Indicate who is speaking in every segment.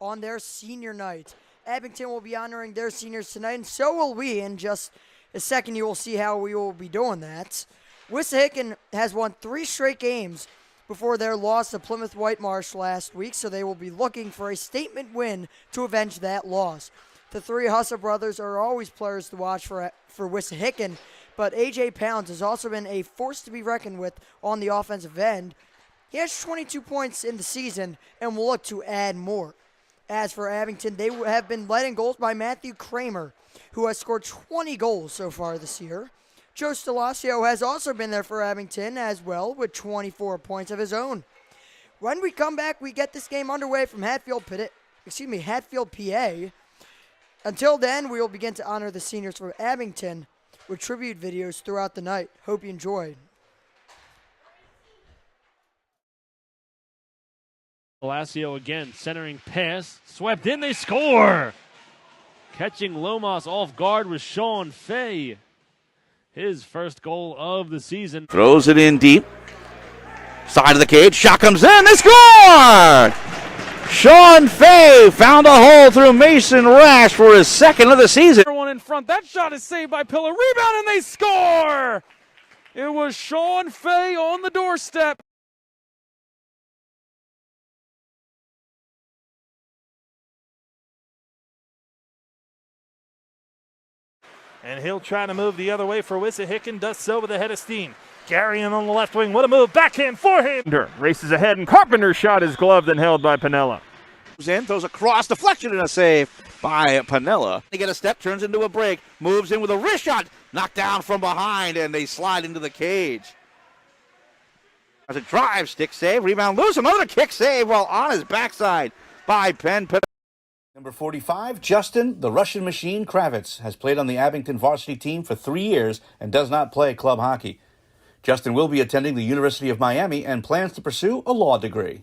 Speaker 1: on their senior night. Abington will be honoring their seniors tonight, and so will we. In just a second, you will see how we will be doing that. Wissahickon has won 3 straight games before their loss to Plymouth Whitemarsh last week, so they will be looking for a statement win to avenge that loss. The 3 Husser brothers are always players to watch for Wissahickon, but A.J. Pounds has also been a force to be reckoned with on the offensive end. He has 22 points in the season and will look to add more. As for Abington, they have been led in goals by Matthew Kramer, who has scored 20 goals so far this year. Joe Stelazio has also been there for Abington as well, with 24 points of his own. When we come back, we get this game underway from Hatfield, PA. Until then, we will begin to honor the seniors from Abington with tribute videos throughout the night. Hope you enjoyed.
Speaker 2: Palacio again, centering pass, swept in, they score! Catching Lomas off guard was Sean Fay. His first goal of the season.
Speaker 3: Throws it in deep. Side of the cage, shot comes in, they scored! Sean Fay found a hole through Mason Rash for his second of the season.
Speaker 2: One in front, that shot is saved by Pillar, rebound and they score! It was Sean Fay on the doorstep.
Speaker 4: And he'll try to move the other way for Wissahickon, does so with a head of steam. Garion on the left wing, what a move, backhand, forehand. Races ahead, and Carpenter's shot is gloved and held by Pinella.
Speaker 3: In, throws across, deflection, and a save by Pinella. They get a step, turns into a break, moves in with a wrist shot, knocked down from behind, and they slide into the cage. As a drive, stick save, rebound loose, another kick save while on his backside by Penn. Number 45, Justin, the Russian Machine Kravitz, has played on the Abington varsity team for 3 years and does not play club hockey. Justin will be attending the University of Miami and plans to pursue a law degree.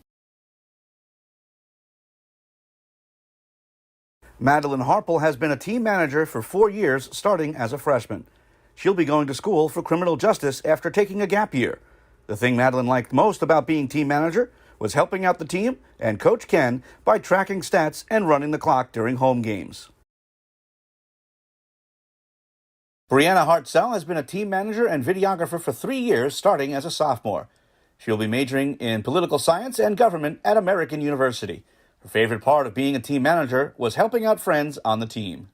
Speaker 3: Madeline Harple has been a team manager for 4 years, starting as a freshman. She'll be going to school for criminal justice after taking a gap year. The thing Madeline liked most about being team manager was helping out the team and Coach Ken by tracking stats and running the clock during home games. Brianna Hartzell has been a team manager and videographer for 3 years, starting as a sophomore. She'll be majoring in political science and government at American University. Her favorite part of being a team manager was helping out friends on the team.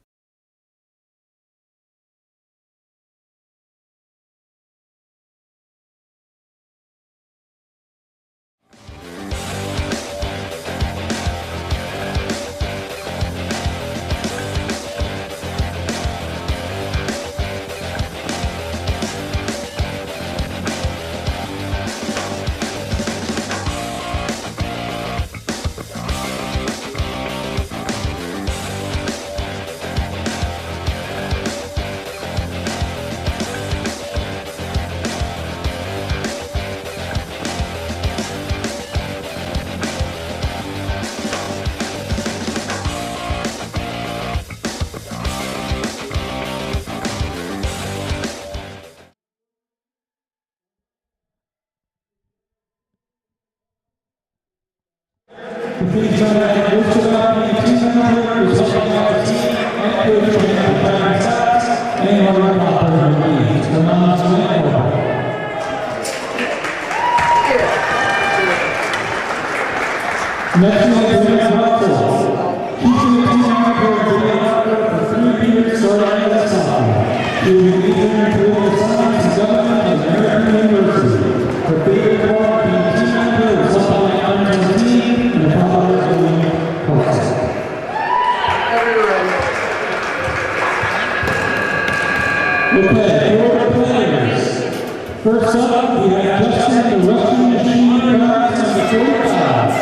Speaker 5: First up, we have Justin, the Russian Machine Kravitz on the third side.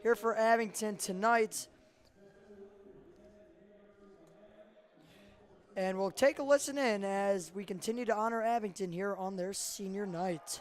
Speaker 1: Here for Abington tonight. And we'll take a listen in as we continue to honor Abington here on their senior night.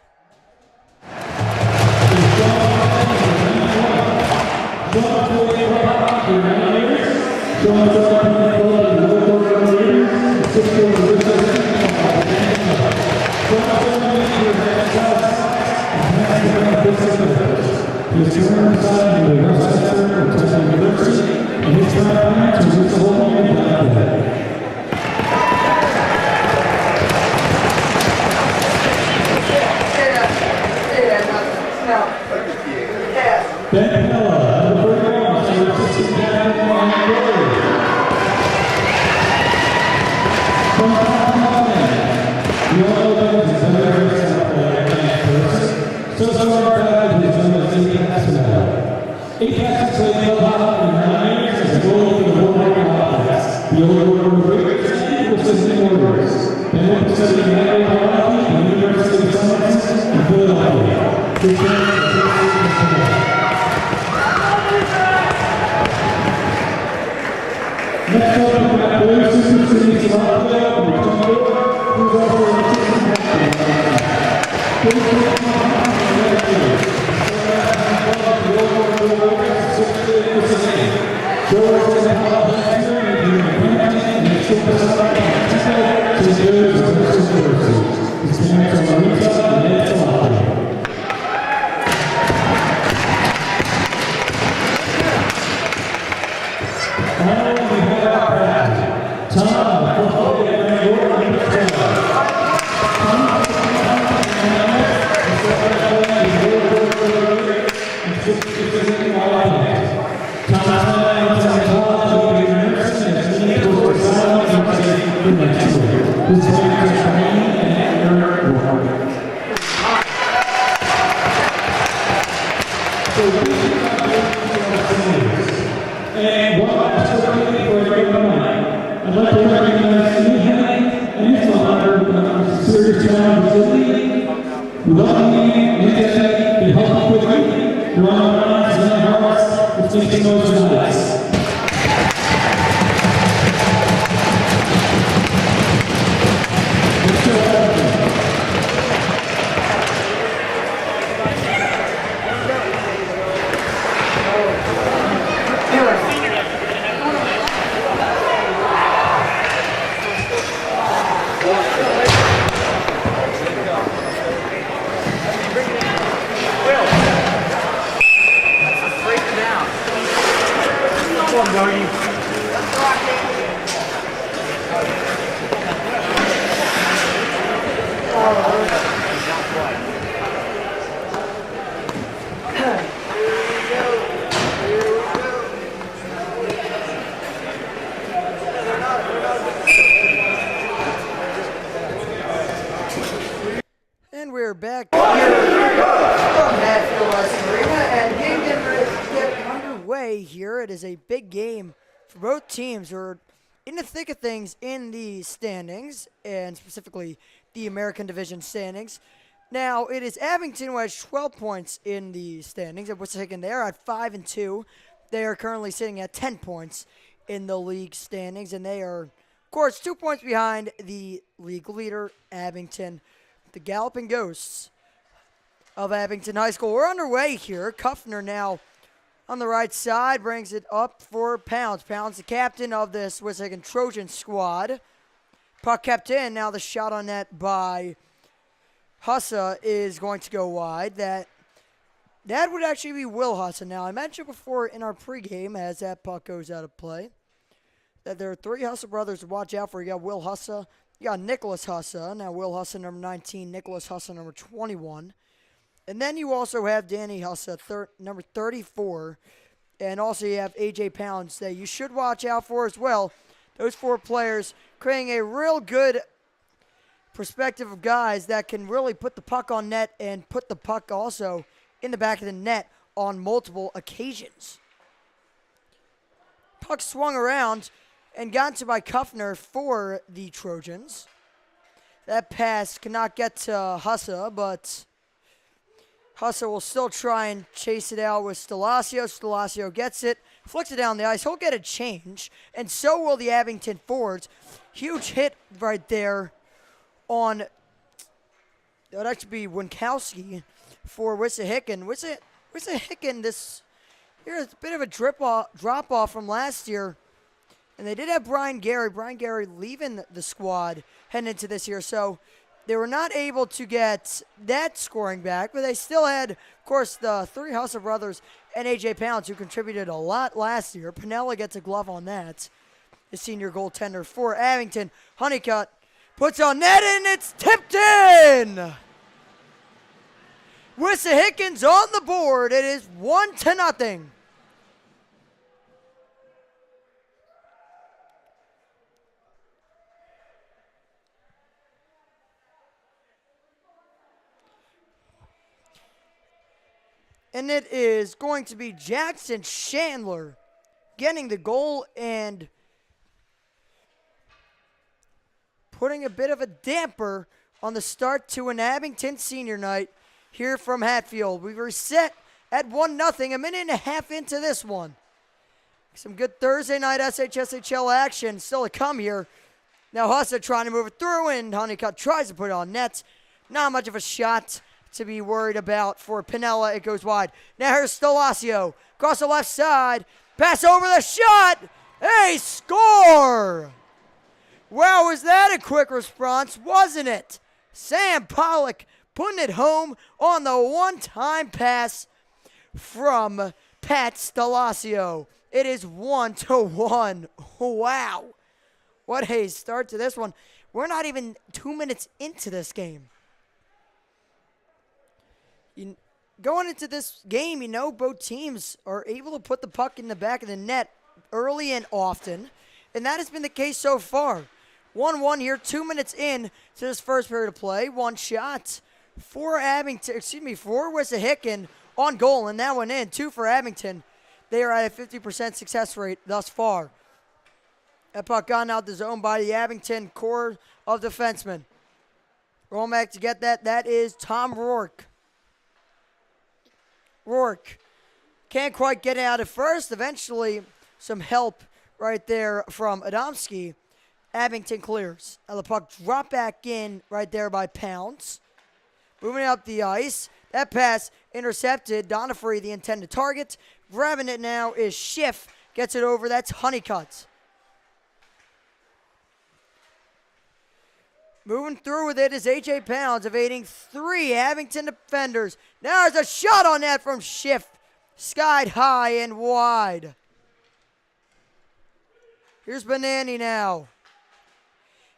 Speaker 5: His current side in the Westchester of Temple University, and his current parents are Wissahickon and Abington. Ben Pella, number 41, number 16, captain and goalie. From Abington, the All-American is under so far, is known as SHSHL. 8 passes played club hockey in 9 years as a goalie for the Warrior Hawks. The old Warrior Raiders and Wissahickon Warriors. Ben was studying National Hockey at the University of Wisconsin in Philadelphia. His parents next up, we've got Boys Super City Toronto, number 24, who's also an assistant captain. And one last opportunity for a great moment. I'd like to recognize Lee and his father who have serious challenges in the league. We love you, and help with you. You're on our minds and our hearts. Let's make the most of this. Let's go.
Speaker 1: And we're back here from Hatfield West Arena, and game getting ready to get underway here. It is a big game for both teams. We're in the thick of things in the standings, and specifically the American Division standings. Now, it is Abington who has 12 points in the standings, and Wissahickon, they are at 5-2. They are currently sitting at 10 points in the league standings, and they are, of course, 2 points behind the league leader, Abington. The Galloping Ghosts of Abington High School. We're underway here. Kuffner now on the right side brings it up for Pounds. Pounds, the captain of this Wissahickon Trojan squad. Puck kept in. Now the shot on net by Hussa is going to go wide. That would actually be Will Hussa. Now, I mentioned before in our pregame as that puck goes out of play that there are 3 Hussa brothers to watch out for. You got Will Hussa. You got Nicholas Hussa. Now, Will Hussa, number 19. Nicholas Hussa, number 21. And then you also have Danny Hussa, number 34. And also you have A.J. Pounds that you should watch out for as well. Those 4 players creating a real good perspective of guys that can really put the puck on net and put the puck also in the back of the net on multiple occasions. Puck swung around and got to by Kuffner for the Trojans. That pass cannot get to Hussa, but Hussa will still try and chase it out with Stelasio. Stelasio gets it, flicks it down the ice. He'll get a change, and so will the Abington forwards. Huge hit right there on, that would actually be Winkowski for Wissahickon. Wissahickon this year is a bit of a drop-off from last year. And they did have Brian Gary. Brian Gary leaving the squad heading into this year. So They were not able to get that scoring back, but they still had, of course, the three Hustle brothers and A.J. Pounds, who contributed a lot last year. Pinella gets a glove on that. The senior goaltender for Abington. Honeycutt puts on net, and it's tipped in! Wissahickons on the board. It is 1-0. And it is going to be Jackson Chandler getting the goal and putting a bit of a damper on the start to an Abington senior night here from Hatfield. We were set at 1-0, a minute and a half into this one. Some good Thursday night SHSHL action still to come here. Now Hussa trying to move it through, and Honeycutt tries to put it on net. Not much of a shot to be worried about for Pinella. It goes wide. Now here's Stalasio. Across the left side. Pass over the shot. Hey, score! Wow, was that a quick response, wasn't it? Sam Pollock putting it home on the one-time pass from Pat Stalasio. It is 1-1. Wow. What a start to this one. We're not even 2 minutes into this game. Going into this game, both teams are able to put the puck in the back of the net early and often, and that has been the case so far. 1-1 here, 2 minutes in to this first period of play. One shot for Wissahickon on goal, and that one in. Two for Abington. They are at a 50% success rate thus far. That puck gone out the zone by the Abington core of defensemen. Rolling back to get that. That is Tom Rourke. Rourke can't quite get it out at first. Eventually, some help right there from Adamski. Abington clears. Now the puck dropped back in right there by Pounds. Moving up the ice. That pass intercepted. Donifrey, the intended target. Grabbing it now is Schiff. Gets it over. That's Honeycutt. Moving through with it is A.J. Pounds, evading three Abington defenders. Now there's a shot on that from Schiff. Skied high and wide. Here's Benani now.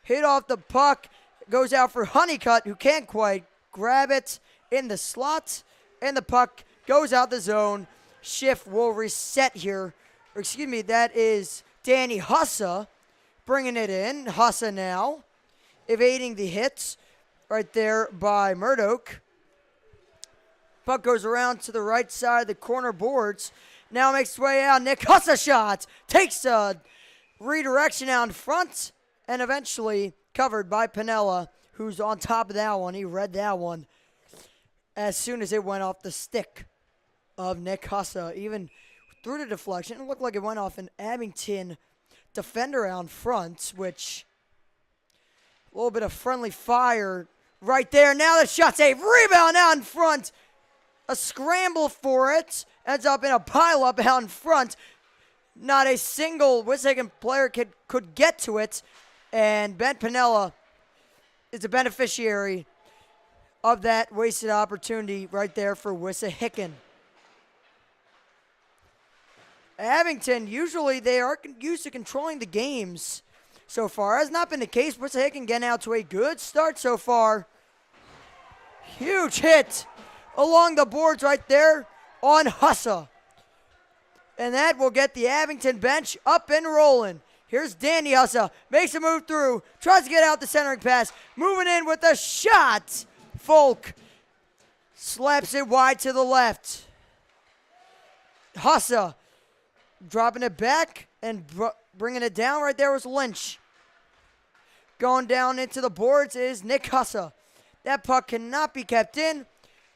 Speaker 1: Hit off the puck. Goes out for Honeycutt, who can't quite grab it in the slot. And the puck goes out the zone. Schiff will reset here. That is Danny Hussa bringing it in. Hussa now evading the hits right there by Murdoch. Puck goes around to the right side of the corner boards. Now makes its way out. Nick Hussa shot. Takes a redirection out in front. And eventually covered by Pinella, who's on top of that one. He read that one as soon as it went off the stick of Nick Hussa. Even through the deflection, it looked like it went off an Abington defender out in front, which a little bit of friendly fire right there. Now the shot save. Rebound out in front. A scramble for it. Ends up in a pileup out in front. Not a single Wissahickon player could get to it. And Ben Pinella is a beneficiary of that wasted opportunity right there for Wissahickon. Abington, usually they are used to controlling the games so far. Has not been the case. Wissahickon getting out to a good start so far. Huge hit along the boards right there on Hussa. And that will get the Abington bench up and rolling. Here's Danny Hussa. Makes a move through. Tries to get out the centering pass. Moving in with a shot. Folk slaps it wide to the left. Hussa dropping it back and bringing it down. Right there was Lynch. Going down into the boards is Nick Hussa. That puck cannot be kept in.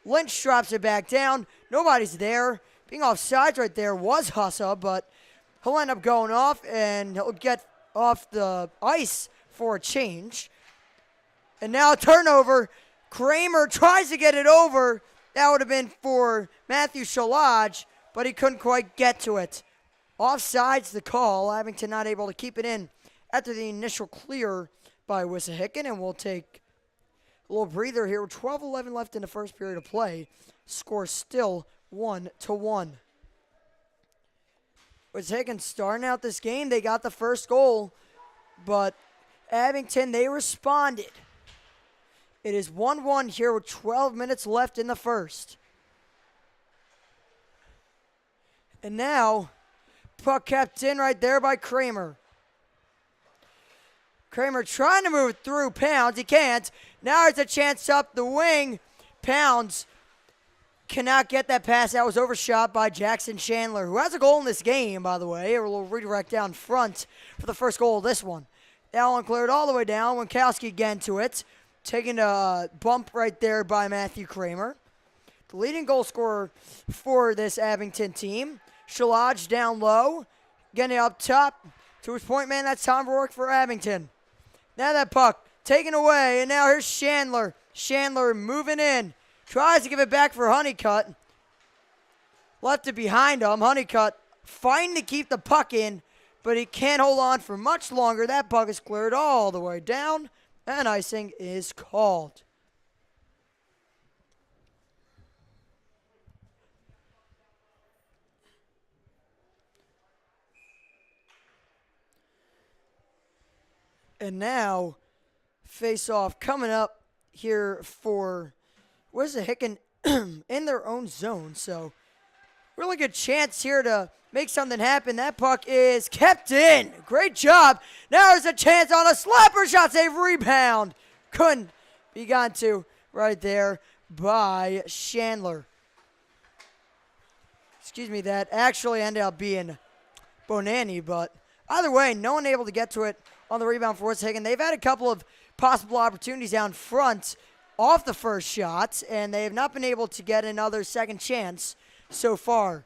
Speaker 1: Lynch drops it back down. Nobody's there. Being offsides right there was Hussa, but he'll end up going off, and he'll get off the ice for a change. And now a turnover. Kramer tries to get it over. That would have been for Matthew Shalaj, but he couldn't quite get to it. Offsides the call. Abington not able to keep it in after the initial clear by Wissahickon, and we'll take a little breather here with 12:11 left in the first period of play. Score still 1-1. Wissahickon starting out this game. They got the first goal, but Abington, they responded. It is 1-1 here with 12 minutes left in the first. And now, puck kept in right there by Kramer. Kramer trying to move through Pounds. He can't. Now it's a chance up the wing. Pounds cannot get that pass. That was overshot by Jackson Chandler, who has a goal in this game, by the way. A little redirect down front for the first goal of this one. That one cleared all the way down. Winkowski again to it. Taking a bump right there by Matthew Kramer. The leading goal scorer for this Abington team. Shalaj down low. Getting up top to his point man. That's Tom Rourke for Abington. Now that puck taken away. And now here's Chandler. Chandler moving in. Tries to give it back for Honeycutt. Left it behind him. Honeycutt fighting to keep the puck in, but he can't hold on for much longer. That puck is cleared all the way down, and icing is called. And now, face-off coming up here for Wissahickon in their own zone. So, really good chance here to make something happen. That puck is kept in. Great job. Now there's a chance on a slapper shot save rebound. Couldn't be gone to right there by Chandler. Excuse me, that actually ended up being Bonanni, but either way, no one able to get to it on the rebound for Wissahickon. They've had a couple of possible opportunities down front off the first shot, and they have not been able to get another second chance so far.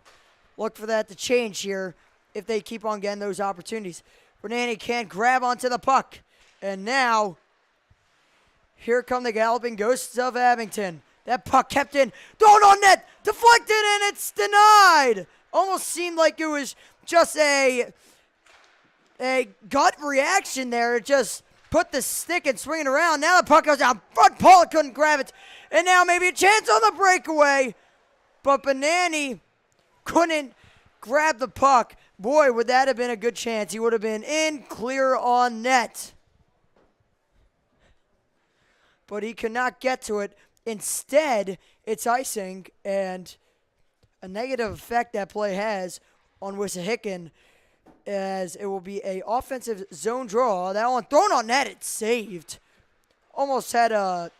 Speaker 1: Look for that to change here if they keep on getting those opportunities. Bonanni can't grab onto the puck, and now here come the galloping ghosts of Abington. That puck kept in, thrown on net, deflected, and it's denied. Almost seemed like it was just a gut reaction there. It just put the stick and swing it around. Now the puck goes down front. Paul couldn't grab it. And now maybe a chance on the breakaway. But Bonanni couldn't grab the puck. Boy, would that have been a good chance. He would have been in, clear on net. But he could not get to it. Instead, it's icing, and a negative effect that play has on Wissahickon, as it will be a offensive zone draw. That one thrown on net, it's saved. Almost had a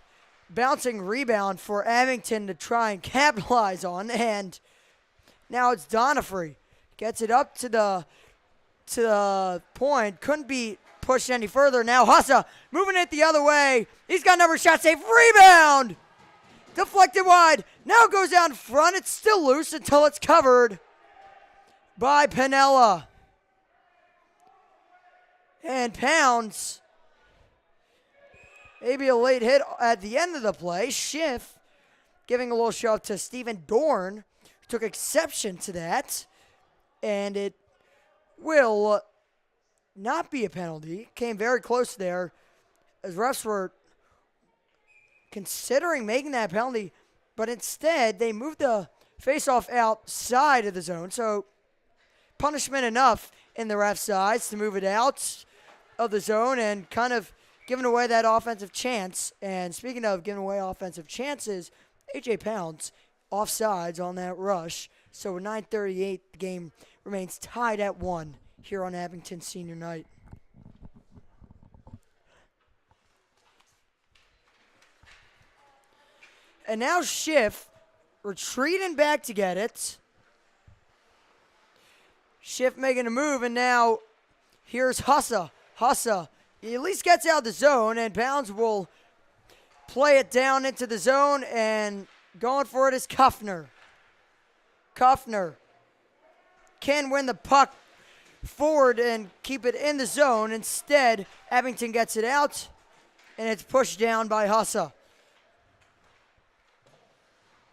Speaker 1: bouncing rebound for Abington to try and capitalize on, and now it's Donifrey. Gets it up to the point. Couldn't be pushed any further. Now Hussa moving it the other way. He's got another shot save. Rebound! Deflected wide. Now goes down front. It's still loose until it's covered by Piniella. And Pounds, maybe a late hit at the end of the play. Schiff giving a little shove to Stephen Dorn. Took exception to that. And it will not be a penalty. Came very close there, as refs were considering making that penalty. But instead, they moved the faceoff outside of the zone. So punishment enough in the ref's eyes to move it out of the zone and kind of giving away that offensive chance. And speaking of giving away offensive chances, A.J. Pounds offsides on that rush. So with 9:38, the game remains tied at 1 here on Abington Senior Night. And now Schiff retreating back to get it. Schiff making a move, and now here's Hussa. Hussa, he at least gets out of the zone, and Pounds will play it down into the zone, and going for it is Kuffner. Kuffner can win the puck forward and keep it in the zone. Instead, Abington gets it out, and it's pushed down by Hussa.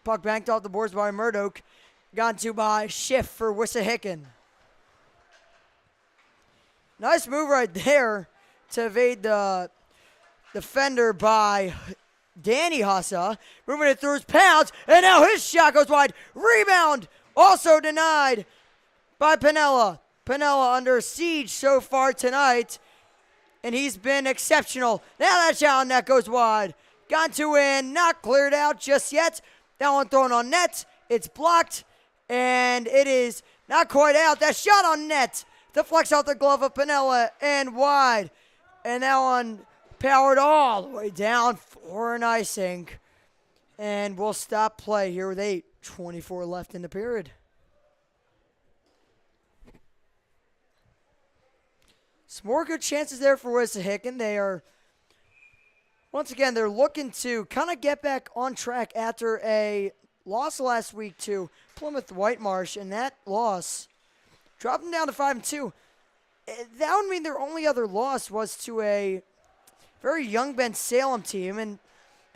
Speaker 1: Puck banked off the boards by Murdoch. Gone to by Schiff for Wissahickon. Nice move right there to evade the defender by Danny Hussa. Moving it through his Pounds, and now his shot goes wide. Rebound also denied by Piniella. Piniella under siege so far tonight, and he's been exceptional. Now that shot on net goes wide. Gone to in, not cleared out just yet. That one thrown on net. It's blocked, and it is not quite out. That shot on net deflects off the glove of Piniella and wide. And that one powered all the way down for an icing. And we'll stop play here with 8:24 left in the period. Some more good chances there for Wissahickon. They are, once again, they're looking to kind of get back on track after a loss last week to Plymouth Whitemarsh, and that loss dropped them down to 5-2. That would mean their only other loss was to a very young Ben Salem team, and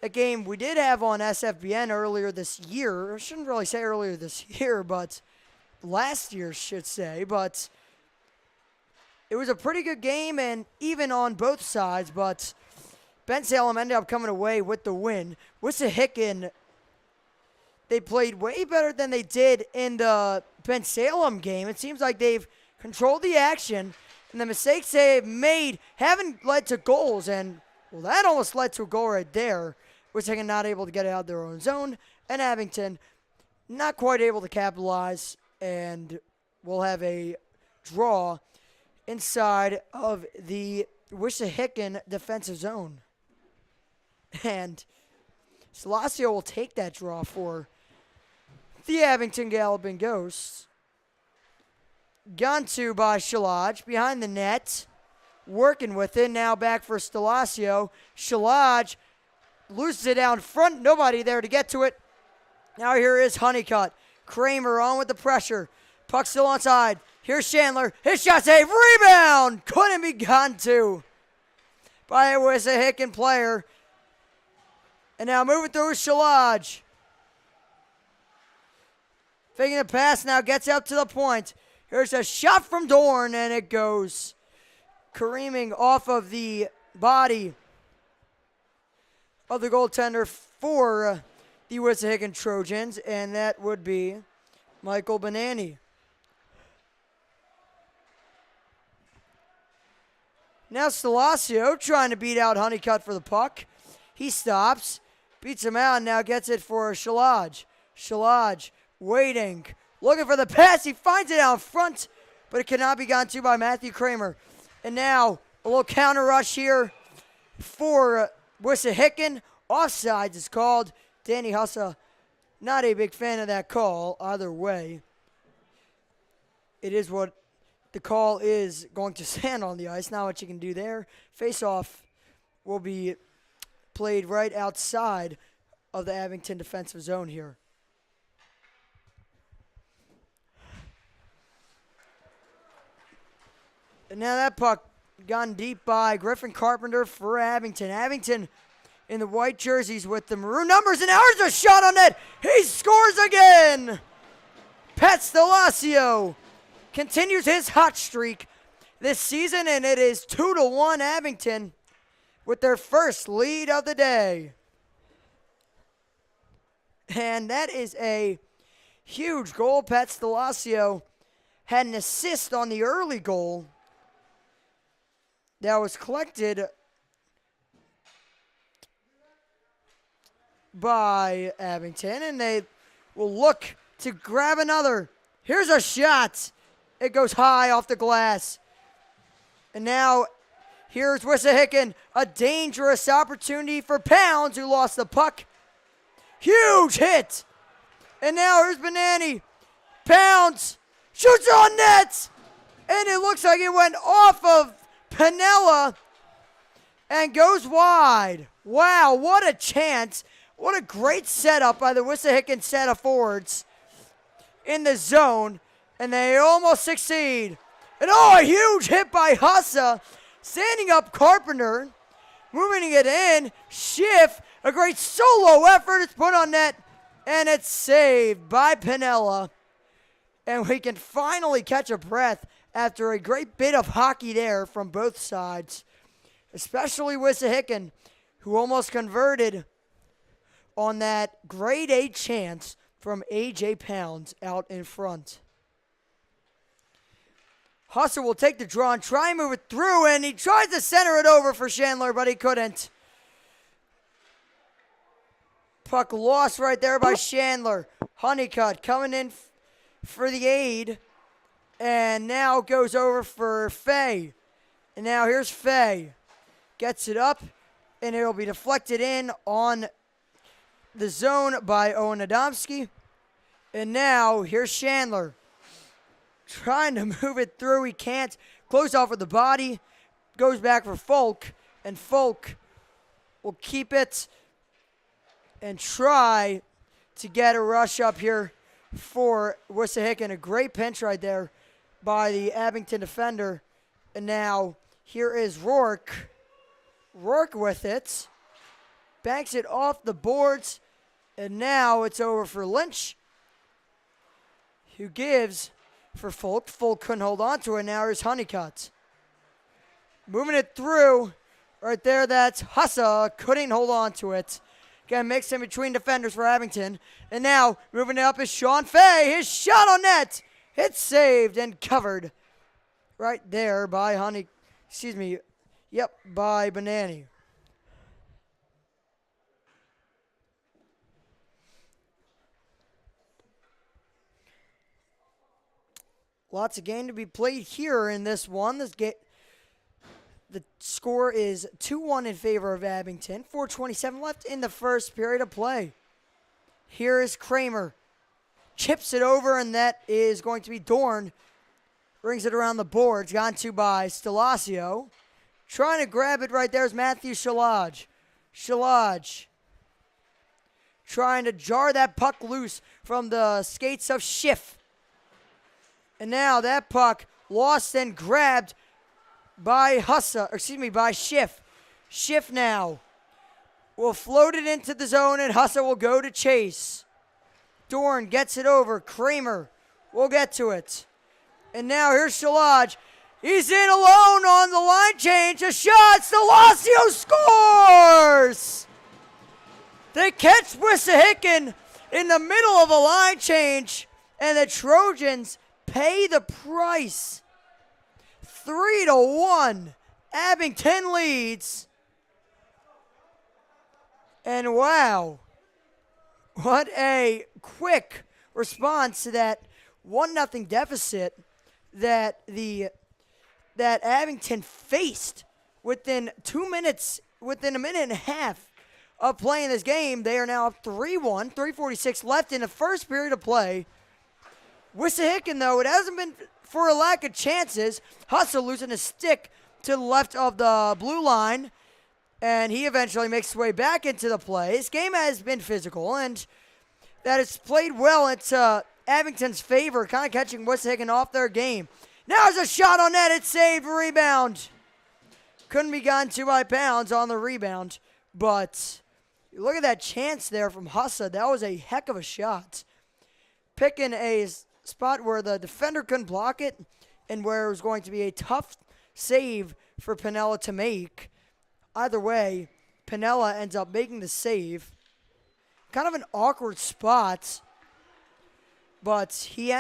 Speaker 1: a game we did have on SFBN earlier this year. I shouldn't really say earlier this year, but last year, should say. But it was a pretty good game, and even on both sides, but Ben Salem ended up coming away with the win. Wissahickon, they played way better than they did in the Ben Salem game. It seems like they've controlled the action, and the mistakes they've made haven't led to goals, and, well, that almost led to a goal right there. Wissahickon not able to get it out of their own zone, and Abington not quite able to capitalize, and we'll have a draw inside of the Wissahickon defensive zone. And Salacio will take that draw for the Abington Galloping Ghosts. Gone to by Shalaj behind the net. Working with it. Now back for Stalacio. Shalaj loses it down front. Nobody there to get to it. Now here is Honeycutt. Kramer on with the pressure. Puck still onside. Here's Chandler. His shot save. Rebound. Couldn't be gone to by a Wissahickon player. And now moving through Shalaj. Faking the pass now. Gets up to the point. Here's a shot from Dorn. And it goes careening off of the body of the goaltender for the Wissahickon Trojans. And that would be Michael Benani. Now Stalacio trying to beat out Honeycutt for the puck. He stops, beats him out, and now gets it for Shalaj. Shalaj waiting, looking for the pass. He finds it out front, but it cannot be gone to by Matthew Kramer. And now a little counter rush here for Wissahickon. Offsides is called. Danny Hussa, not a big fan of that call either way. It is what the call is going to stand on the ice. Not what you can do there. Face-off will be played right outside of the Abington defensive zone here. And now that puck gone deep by Griffin Carpenter for Abington. Abington in the white jerseys with the maroon numbers, and now there's a shot on net. He scores again. Pat Stalacio continues his hot streak this season, and it is 2-1 Abington with their first lead of the day. And that is a huge goal. Pat Stalacio had an assist on the early goal that was collected by Abington, and they will look to grab another. Here's a shot. It goes high off the glass. And now here's Wissahickon. A dangerous opportunity for Pounds, who lost the puck. Huge hit. And now here's Benani. Pounds shoots on net. And it looks like it went off of Piniella and goes wide. Wow, what a chance. What a great setup by the Wissahickon set of forwards in the zone. And they almost succeed. And a huge hit by Hussa. Standing up Carpenter. Moving it in. Schiff, a great solo effort. It's put on net. And it's saved by Piniella. And we can finally catch a breath after a great bit of hockey there from both sides. Especially Wissahickon, who almost converted on that grade A chance from A.J. Pounds out in front. Husser will take the draw and try and move it through, and he tries to center it over for Chandler, but he couldn't. Puck lost right there by Chandler. Honeycutt coming in for the aid, and now goes over for Fay. And now here's Fay. Gets it up, and it'll be deflected in on the zone by Owen Adamski. And now here's Chandler. Trying to move it through. He can't. Close off with the body. Goes back for Folk. And Folk will keep it and try to get a rush up here for Wissahickon. A great pinch right there by the Abington defender. And now here is Rourke. Rourke with it. Banks it off the boards. And now it's over for Lynch, who gives for Folk. Folk couldn't hold on to it. Now here's Honeycutt. Moving it through. Right there, that's Hussa. Couldn't hold on to it. Again, mixed in between defenders for Abington. And now, moving it up is Sean Fay. His shot on net. It's saved and covered right there by by Banani. Lots of game to be played here in this one. The score is 2-1 in favor of Abington. 4:27 left in the first period of play. Here is Kramer. Chips it over, and that is going to be Dorn. Brings it around the boards. Gone to by Stelasio. Trying to grab it right there is Matthew Shalaj. Shalaj trying to jar that puck loose from the skates of Schiff. And now that puck lost and grabbed by by Schiff. Schiff now will float it into the zone, and Hussa will go to chase. Dorn gets it over. Kramer will get to it. And now here's Shalaj. He's in alone on the line change. A shot. Stelasio scores! They catch Wissahickon in the middle of a line change, and the Trojans pay the price. 3-1. Abington leads. And wow, what a quick response to that 1-0 deficit that Abington faced within a minute and a half of playing this game. They are now up 3-1, 3:46 left in the first period of play. Wissahickon, though, it hasn't been for a lack of chances. Hustle losing a stick to the left of the blue line, and he eventually makes his way back into the play. This game has been physical, and that has played well into Abington's favor, kind of catching Wissahickon off their game. Now there's a shot on net. It's saved. Rebound. Couldn't be gotten to by Pounds on the rebound, but look at that chance there from Hussa. That was a heck of a shot. Picking a spot where the defender couldn't block it and where it was going to be a tough save for Piniella to make. Either way, Piniella ends up making the save. Kind of an awkward spot, but he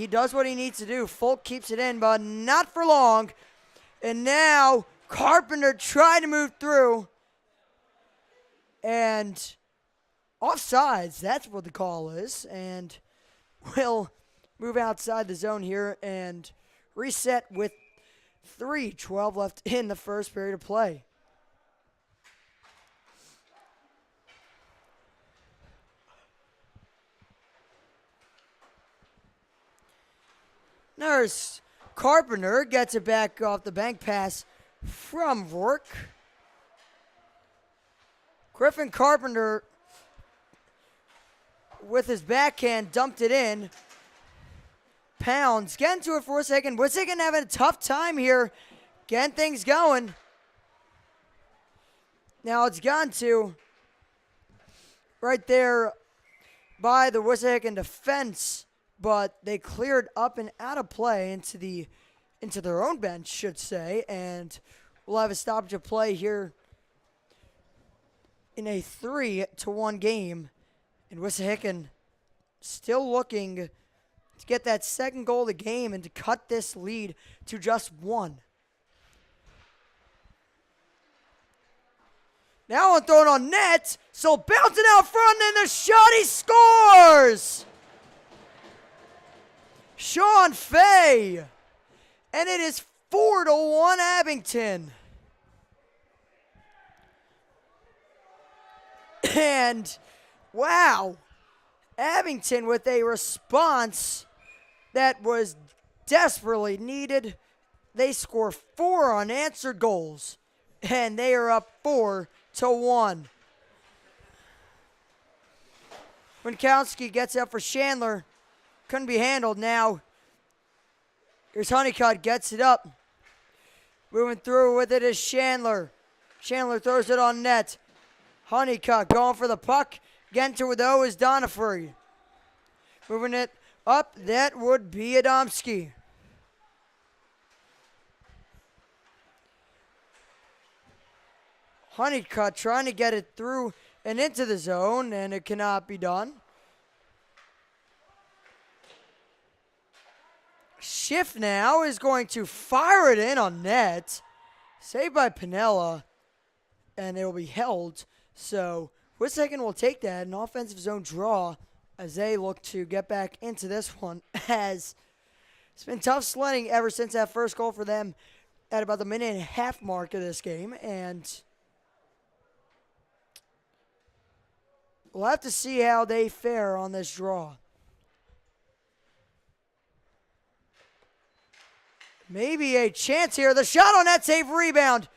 Speaker 1: does what he needs to do. Folk keeps it in, but not for long. And now Carpenter tried to move through, and offsides, that's what the call is, and will move outside the zone here and reset with 3:12 left in the first period of play. Nurse Carpenter gets it back off the bank pass from Rourke. Griffin Carpenter with his backhand dumped it in. Pounds getting to it for a second. Wissahickon having a tough time here getting things going. Now it's gone to right there by the Wissahickon defense, but they cleared up and out of play into their own bench, should say, and we'll have a stoppage of play here in a 3-1 game. And Wissahickon still looking to get that second goal of the game and to cut this lead to just 1. Now one thrown on net, so bouncing out front, and the shot, he scores! Sean Fay, and it is 4-1 Abington. And wow, Abington with a response that was desperately needed. They score 4 unanswered goals, and they are up 4-1. Winkowski gets up for Chandler. Couldn't be handled now. Here's Honeycutt, gets it up. Moving through with it is Chandler. Chandler throws it on net. Honeycutt going for the puck. Getting to it though is Donifrey. Moving it up, that would be Adamski. Honeycutt trying to get it through and into the zone, and it cannot be done. Schiff now is going to fire it in on net. Saved by Pinella, and it will be held. So Wissahickon will take that, an offensive zone draw, as they look to get back into this one. As it's been tough sledding ever since that first goal for them at about the minute and a half mark of this game. And we'll have to see how they fare on this draw. Maybe a chance here. The shot on that save, rebound.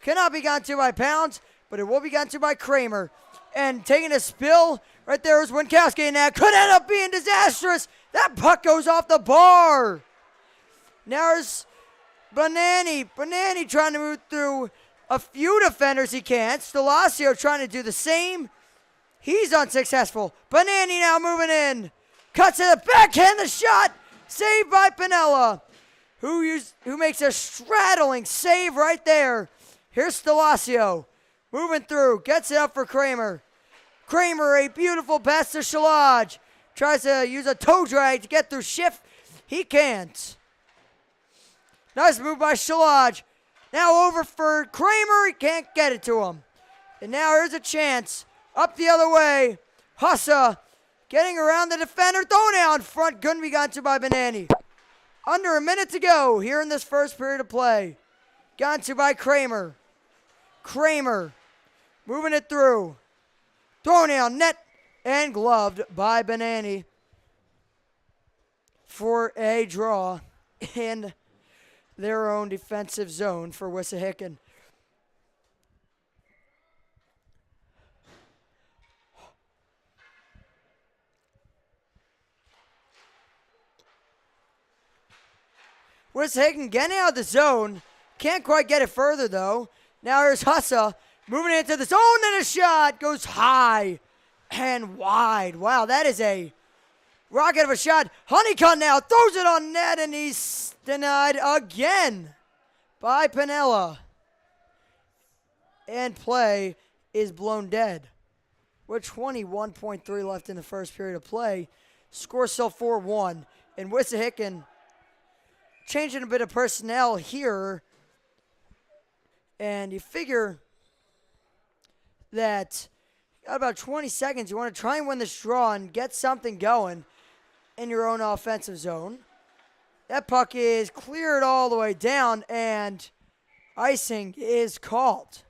Speaker 1: Cannot be gotten to by Pounds, but it will be gotten to by Kramer. And taking a spill, right there is Winkowski, and that could end up being disastrous. That puck goes off the bar. Now there's Bonanni. Bonanni trying to move through a few defenders he can't. Stelazio trying to do the same. He's unsuccessful. Bonanni now moving in. Cuts to the backhand, the shot. Saved by Pinella, who makes a straddling save right there. Here's Stelazio. Moving through. Gets it up for Kramer. Kramer, a beautiful pass to Shalaj. Tries to use a toe drag to get through Schiff. He can't. Nice move by Shalaj. Now over for Kramer. He can't get it to him. And now here's a chance. Up the other way. Hussa getting around the defender. Throw down front. Couldn't be gotten to by Bonanni. Under a minute to go here in this first period of play. Gotten to by Kramer. Kramer moving it through. Thrown down net and gloved by Bonanni for a draw in their own defensive zone for Wissahickon. Wissahickon getting out of the zone. Can't quite get it further, though. Now here's Hussa moving into the zone, and a shot goes high and wide. Wow, that is a rocket of a shot. Honeycutt now throws it on net, and he's denied again by Pinella. And play is blown dead. With 21.3 left in the first period of play. Score still 4-1. And Wissahickon changing a bit of personnel here. And you figure that got about 20 seconds. You want to try and win this draw and get something going in your own offensive zone. That puck is cleared all the way down, and icing is called.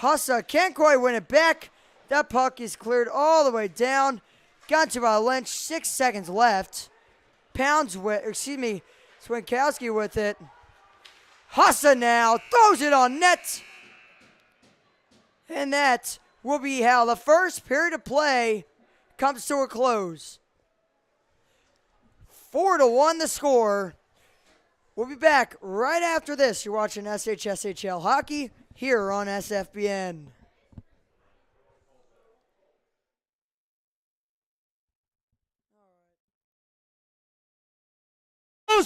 Speaker 1: Hussa can't quite win it back. That puck is cleared all the way down. Got to by Lynch. 6 seconds left. Swinkowski with it. Hussa now throws it on net. And that will be how the first period of play comes to a close. 4-1 the score. We'll be back right after this. You're watching SHSHL Hockey here on SFBN.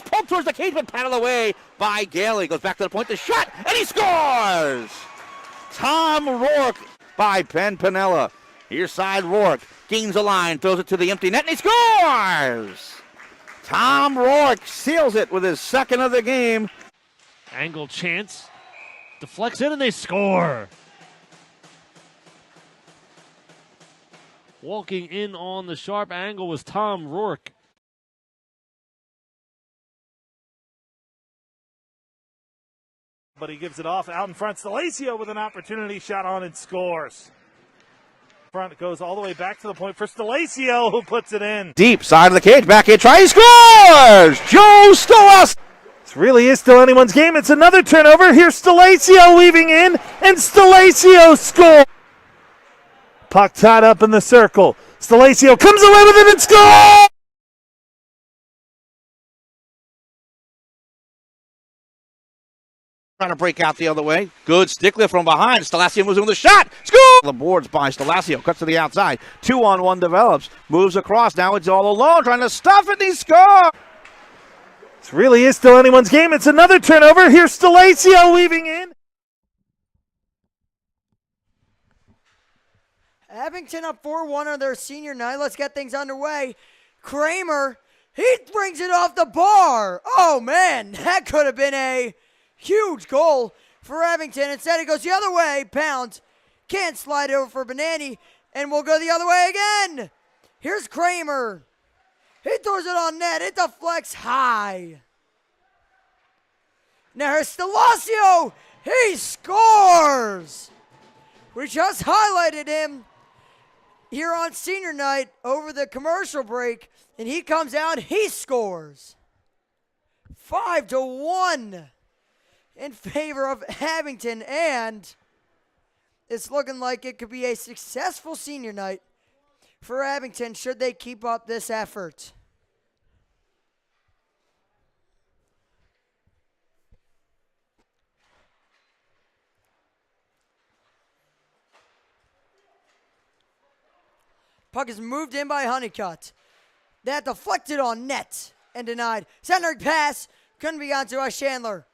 Speaker 3: Pulled towards the cage, but paddled away by Gailey. Goes back to the point, the shot, and he scores! Tom Rourke by Ben Pinella. Here's side Rourke, gains a line, throws it to the empty net, and he scores! Tom Rourke seals it with his second of the game.
Speaker 2: Angle chance. Deflects in and they score. Walking in on the sharp angle was Tom Rourke.
Speaker 4: But he gives it off out in front. Stalacio with an opportunity, shot on and scores. Front goes all the way back to the point for Stalacio, who puts it in.
Speaker 3: Deep side of the cage, back here, try, he scores! Joe Stalacio!
Speaker 4: This really is still anyone's game. It's another turnover. Here's Stalacio weaving in, and Stalacio scores. Puck tied up in the circle. Stalacio comes away with it and scores!
Speaker 3: Trying to break out the other way. Good stick lift from behind. Stalacio moves in with a shot. Score! The boards by Stalacio. Cuts to the outside. 2-on-1 develops. Moves across. Now it's all alone. Trying to stuff it. And he scores!
Speaker 4: This really is still anyone's game. It's another turnover. Here's Stalacio weaving in.
Speaker 1: Abington up 4-1 on their senior night. Let's get things underway. Kramer, he brings it off the bar. Oh, man, that could have been a huge goal for Abington. Instead, it goes the other way. Pounds can't slide over for Banani, and we'll go the other way again. Here's Kramer. He throws it on net. It deflects high. Now here's Stalacio. He scores. We just highlighted him here on senior night over the commercial break, and he comes out, he scores. 5-1 in favor of Abington, and it's looking like it could be a successful senior night for Abington should they keep up this effort. Puck is moved in by Honeycutt. That deflected on net and denied. Centering pass couldn't be gotten to by Chandler.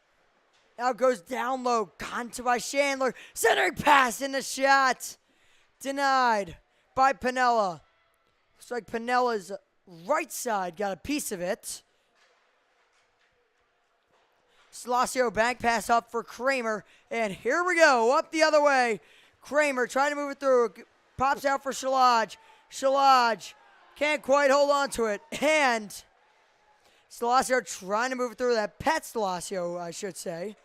Speaker 1: Now it goes down low, gone to by Chandler. Centering pass in the shot. Denied by Pinella. Looks like Pinella's right side got a piece of it. Stalacio bank pass up for Kramer. And here we go, up the other way. Kramer trying to move it through. Pops out for Shalaj. Shalaj can't quite hold on to it. And Stalacio trying to move it through. That Pat Stalacio, I should say.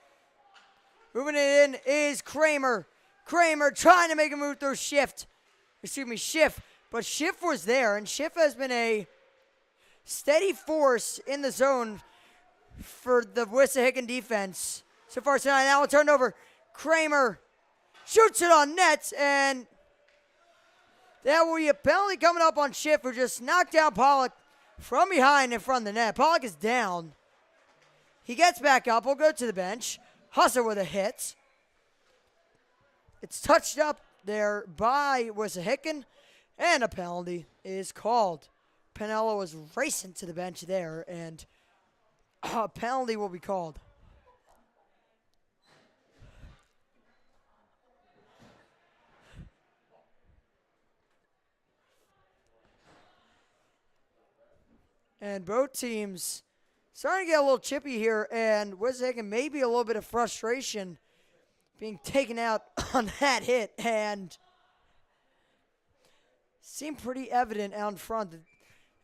Speaker 1: Moving it in is Kramer. Kramer trying to make a move through Shift. Excuse me, Schiff. But Schiff was there, and Schiff has been a steady force in the zone for the Wissahickon defense so far tonight. Now a turnover. Kramer shoots it on net, and that will be a penalty coming up on Schiff, who just knocked down Pollock from behind in front of the net. Pollock is down. He gets back up. We'll go to the bench. Husser with a hit. It's touched up there by Wissahickon, and a penalty is called. Pinella was racing to the bench there, and a penalty will be called. And both teams starting to get a little chippy here, and Wissahickon maybe a little bit of frustration being taken out on that hit, and seemed pretty evident out in front that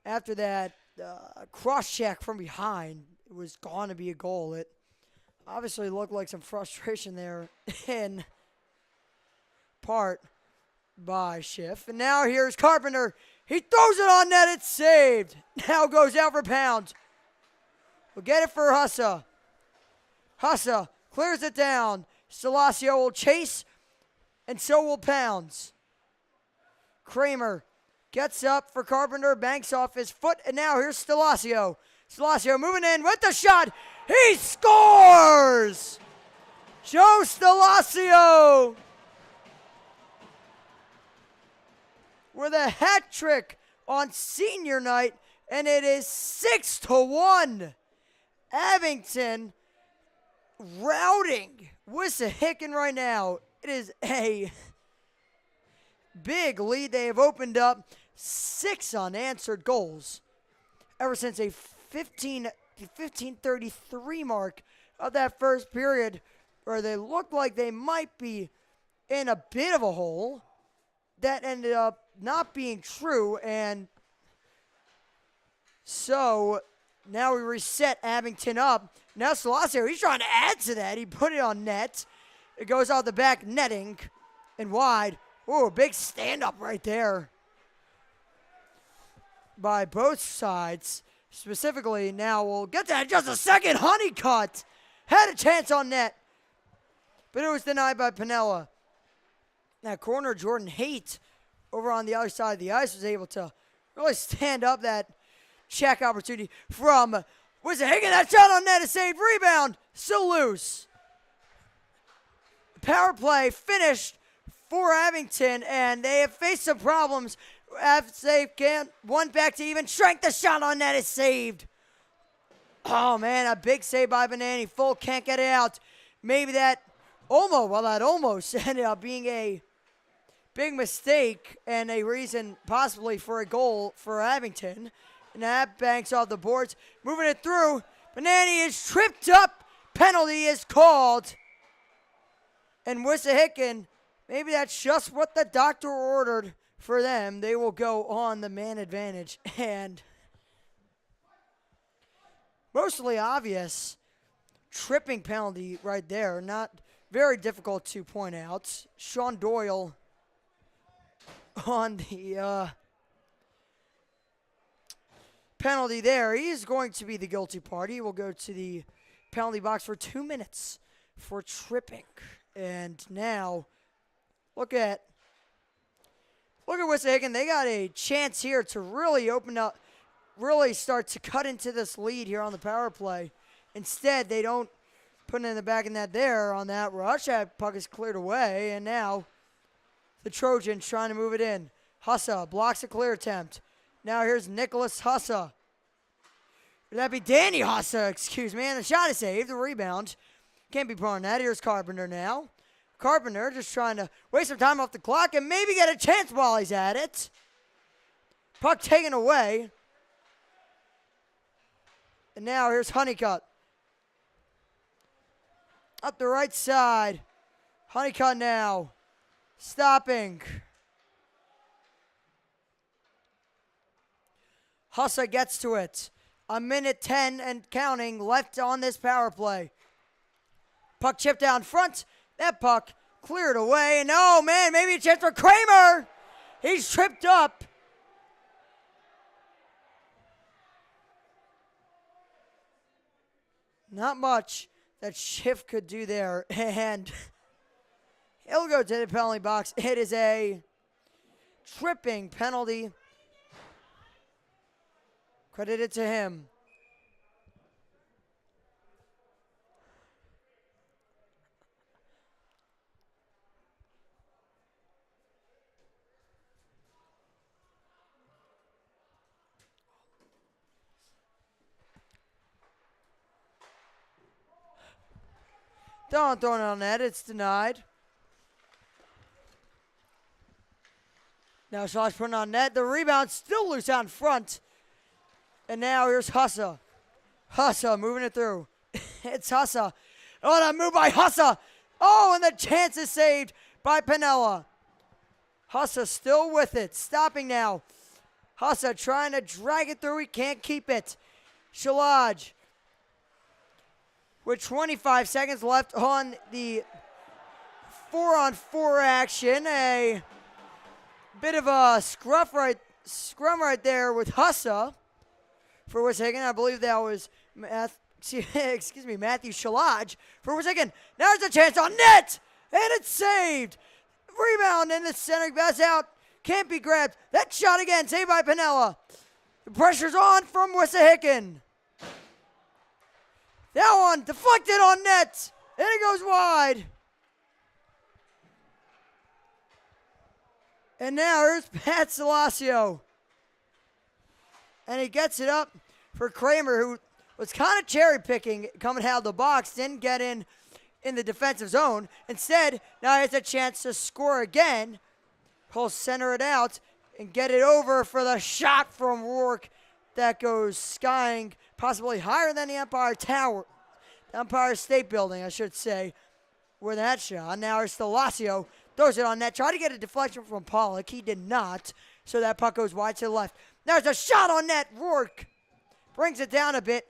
Speaker 1: after that cross check from behind, it was going to be a goal. It obviously looked like some frustration there in part by Schiff. And now here's Carpenter. He throws it on net. It's saved. Now goes out for Pounds. We'll get it for Hussa. Hussa clears it down. Stalacio will chase, and so will Pounds. Kramer gets up for Carpenter, banks off his foot, and now here's Stalacio. Stalacio moving in with the shot. He scores! Joe Stellacio with a hat trick on senior night, and it is 6-1. Abington routing Wissahickon right now. It is a big lead. They have opened up 6 unanswered goals ever since a 15:33 mark of that first period, where they looked like they might be in a bit of a hole. That ended up not being true, and so now we reset Abington up. Now Stellacio, he's trying to add to that. He put it on net. It goes out the back netting and wide. Ooh, big stand-up right there by both sides. Specifically, now we'll get to that in just a second. Honeycutt had a chance on net, but it was denied by Piniella. That corner, Jordan Haight, over on the other side of the ice, was able to really stand up that check opportunity from Wissahickon. That shot on net is saved. Rebound, still loose. Power play finished for Abington, and they have faced some problems as they can't. One back to even strength. The shot on net is saved. Oh, man, a big save by Banani. Full can't get it out. Maybe that almost ended up being a big mistake and a reason possibly for a goal for Abington. And that banks off the boards. Moving it through. Banani is tripped up. Penalty is called. And Wissahickon, maybe that's just what the doctor ordered for them. They will go on the man advantage. And mostly obvious tripping penalty right there. Not very difficult to point out. Sean Doyle on the penalty there. He is going to be the guilty party. He will go to the penalty box for 2 minutes for tripping. And now, look at Wissahickon. They got a chance here to really open up, really start to cut into this lead here on the power play. Instead, they don't put it in the back of net there on that rush. That puck is cleared away, and now the Trojans trying to move it in. Hussa blocks a clear attempt. Now here's Nicholas Hussa. Would that be Danny Hussa, excuse me, and the shot is saved. The rebound can't be put on that. Here's Carpenter now. Carpenter just trying to waste some time off the clock and maybe get a chance while he's at it. Puck taken away. And now here's Honeycutt. Up the right side. Honeycutt now. Stopping. Hussa gets to it. 1:10 and counting left on this power play. Puck chipped down front. That puck cleared away. And oh, man, maybe a chance for Kramer. He's tripped up. Not much that Schiff could do there. And he'll go to the penalty box. It is a tripping penalty. Credited to him. Don't throw it on net. It's denied. Now Schloss putting on net. The rebound still loose out in front. And now here's Hussa. Hussa moving it through. It's Hussa. Oh, that move by Hussa. Oh, and the chance is saved by Piniella. Hussa still with it. Stopping now. Hussa trying to drag it through. He can't keep it. Shalaj with 25 seconds left on the 4-on-4 action. A bit of a scrum right there with Hussa for Wissahickon. I believe that was Matthew Shalaj for Wissahickon. Now there's a chance on net, and it's saved. Rebound in the center, pass out, can't be grabbed. That shot again, saved by Piniella. The pressure's on from Wissahickon. That one deflected on net. And it goes wide. And now here's Pat Salasio. And he gets it up for Kramer, who was kind of cherry picking coming out of the box, didn't get in the defensive zone. Instead, now he has a chance to score again. He'll center it out and get it over for the shot from Rourke that goes skying possibly higher than the Empire Tower. The Empire State Building, I should say, where that shot. Now here's Salasio. Throws it on net. Tried to get a deflection from Pollock. He did not. So that puck goes wide to the left. There's a shot on net. Rourke brings it down a bit.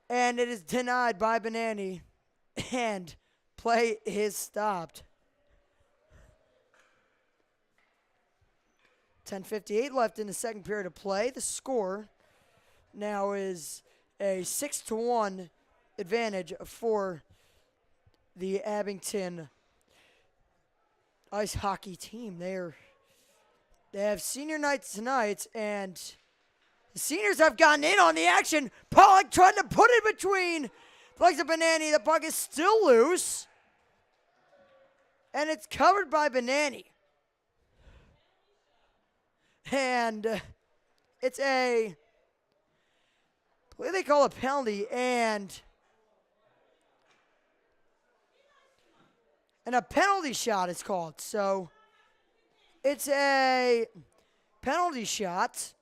Speaker 1: And it is denied by Banani. And play is stopped. 10:58 left in the second period of play. The score now is a 6-1 advantage for the Abington ice hockey team. They have senior night tonight, and the seniors have gotten in on the action. Pollock trying to put it between the legs of Banani. The puck is still loose, and it's covered by Banani. And it's I believe they call a penalty, and a penalty shot is called. So it's a penalty shot.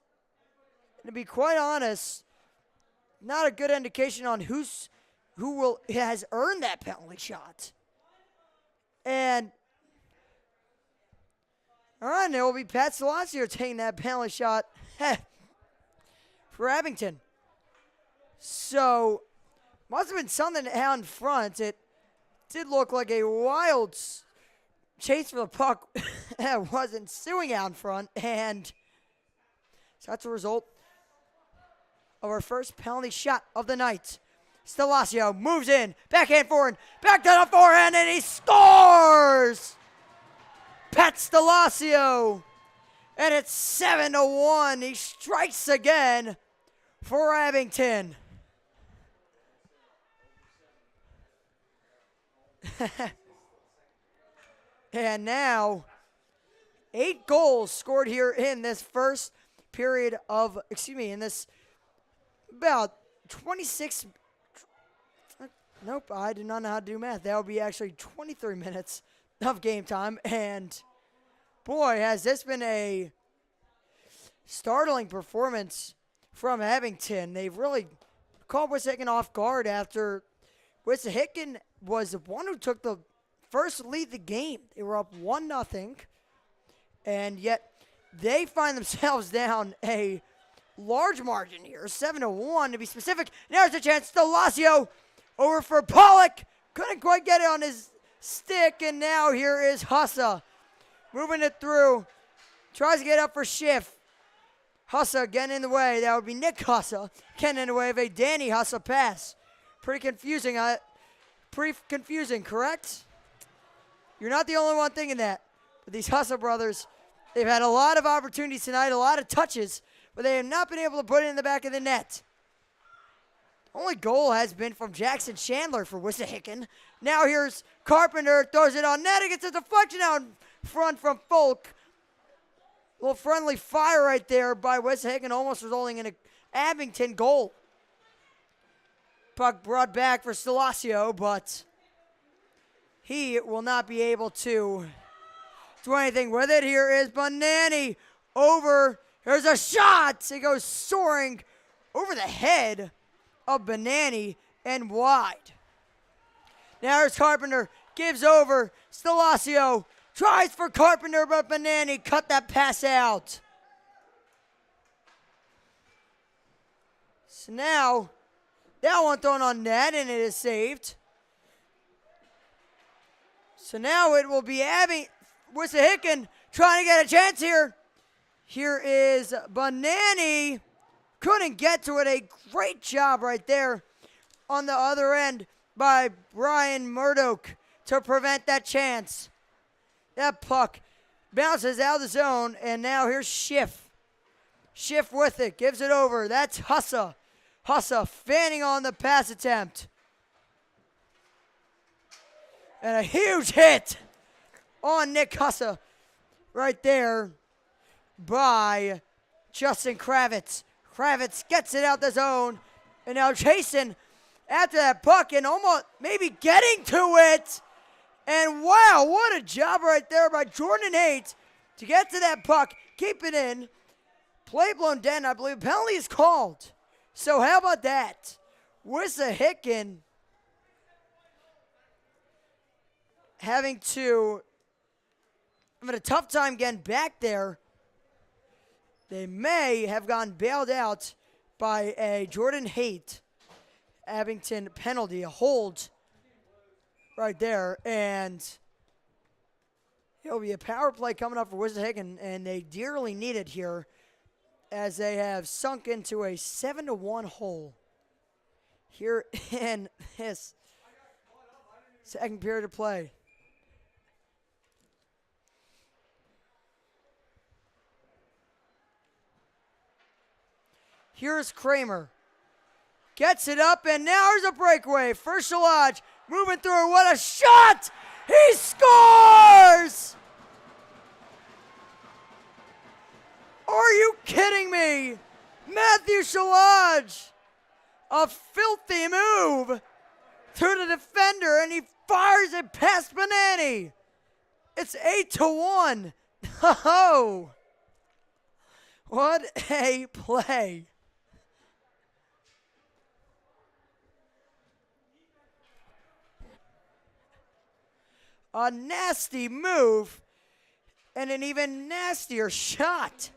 Speaker 1: And to be quite honest, not a good indication on who has earned that penalty shot. And all right, and it will be Pat Salasio taking that penalty shot for Abington. So must have been something out in front. It did look like a wild chase for the puck that was ensuing out in front. And so that's a result of our first penalty shot of the night. Salasio moves in, backhand forward, back to the forehand, and he scores! Pat Salasio, and it's 7-1. He strikes again for Abington. And now, 8 goals scored here in this first period of, in this about 26, nope, I do not know how to do math. That would be actually 23 minutes of game time. And boy, has this been a startling performance from Abington. They've really caught Wissahickon off guard after Wissahickon was the one who took the first lead of the game. They were up 1-0, and yet they find themselves down a large margin here, 7-1 to be specific. There's a chance. Salasio over for Pollock. Couldn't quite get it on his stick, and now here is Hussa moving it through. Tries to get up for Schiff. Hussa getting in the way. That would be Nick Hussa getting in the way of a Danny Hussa pass. Pretty confusing, correct? You're not the only one thinking that. But these Hussa brothers, they've had a lot of opportunities tonight, a lot of touches, but they have not been able to put it in the back of the net. Only goal has been from Jackson Chandler for Wissahickon. Now here's Carpenter, throws it on net. It gets a deflection out in front from Folk. A little friendly fire right there by Wissahickon, almost resulting in an Abington goal. Puck brought back for Salasio, but he will not be able to do anything with it. Here is Banani over. There's a shot. It goes soaring over the head of Banani and wide. Now here's Carpenter. Gives over. Salasio tries for Carpenter, but Banani cut that pass out. So now, that one thrown on net, and it is saved. So now it will be Wissahickon trying to get a chance here. Here is Banani. Couldn't get to it. A great job right there on the other end by Brian Murdoch to prevent that chance. That puck bounces out of the zone, and now here's Schiff. Schiff with it, gives it over. That's Hussa. Hussa fanning on the pass attempt. And a huge hit on Nick Hussa right there by Justin Kravitz. Kravitz gets it out the zone, and now chasing after that puck and almost maybe getting to it. And wow, what a job right there by Jordan Haight to get to that puck, keep it in. Play blown dead, I believe. Penalty is called. So how about that? Wissahickon having a tough time getting back there. They may have gotten bailed out by a Jordan Haight Abington penalty, a hold right there. And it'll be a power play coming up for Wissahickon, and they dearly need it here as they have sunk into a 7-1 hole here in this second period of play. Here's Kramer. Gets it up, and now there's a breakaway. First Shalaj moving through. What a shot! He scores! Are you kidding me? Matthew Shalaj. A filthy move through the defender, and he fires it past Benani. It's 8-1. Oh, what a play. A nasty move and an even nastier shot.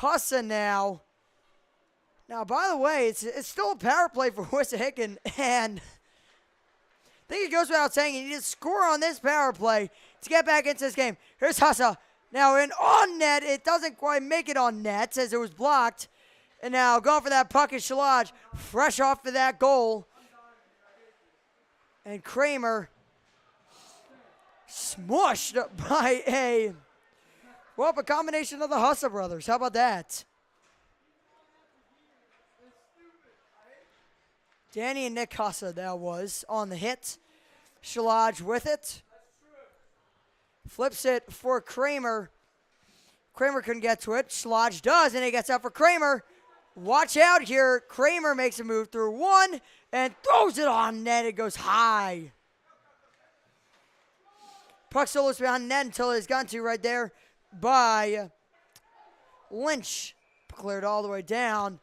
Speaker 1: Hussa now. Now, by the way, it's still a power play for Wissahickon, and I think it goes without saying you need to score on this power play to get back into this game. Here's Hussa. Now in on net, it doesn't quite make it on net as it was blocked. And now going for that puck is Shalaj, fresh off of that goal. And Kramer smushed by a combination of the Hussa brothers. How about that? Danny and Nick Hussa, that was, on the hit. Shalaj with it. Flips it for Kramer. Kramer couldn't get to it. Shalaj does, and he gets out for Kramer. Watch out here. Kramer makes a move through one and throws it on net. It goes high. Puck still looks behind net until it's gone to right there by Lynch. Cleared all the way down.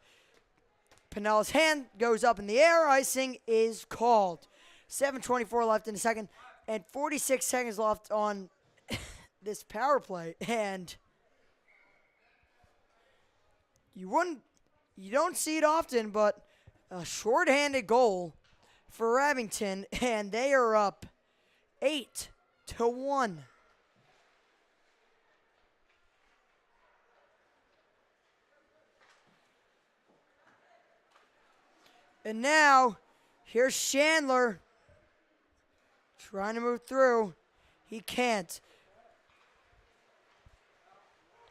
Speaker 1: Pinella's hand goes up in the air. Icing is called. 7:24 left in the second, and 46 seconds left on this power play. And you don't see it often, but a shorthanded goal for Abington, and they are up 8-1. And now, here's Chandler trying to move through. He can't.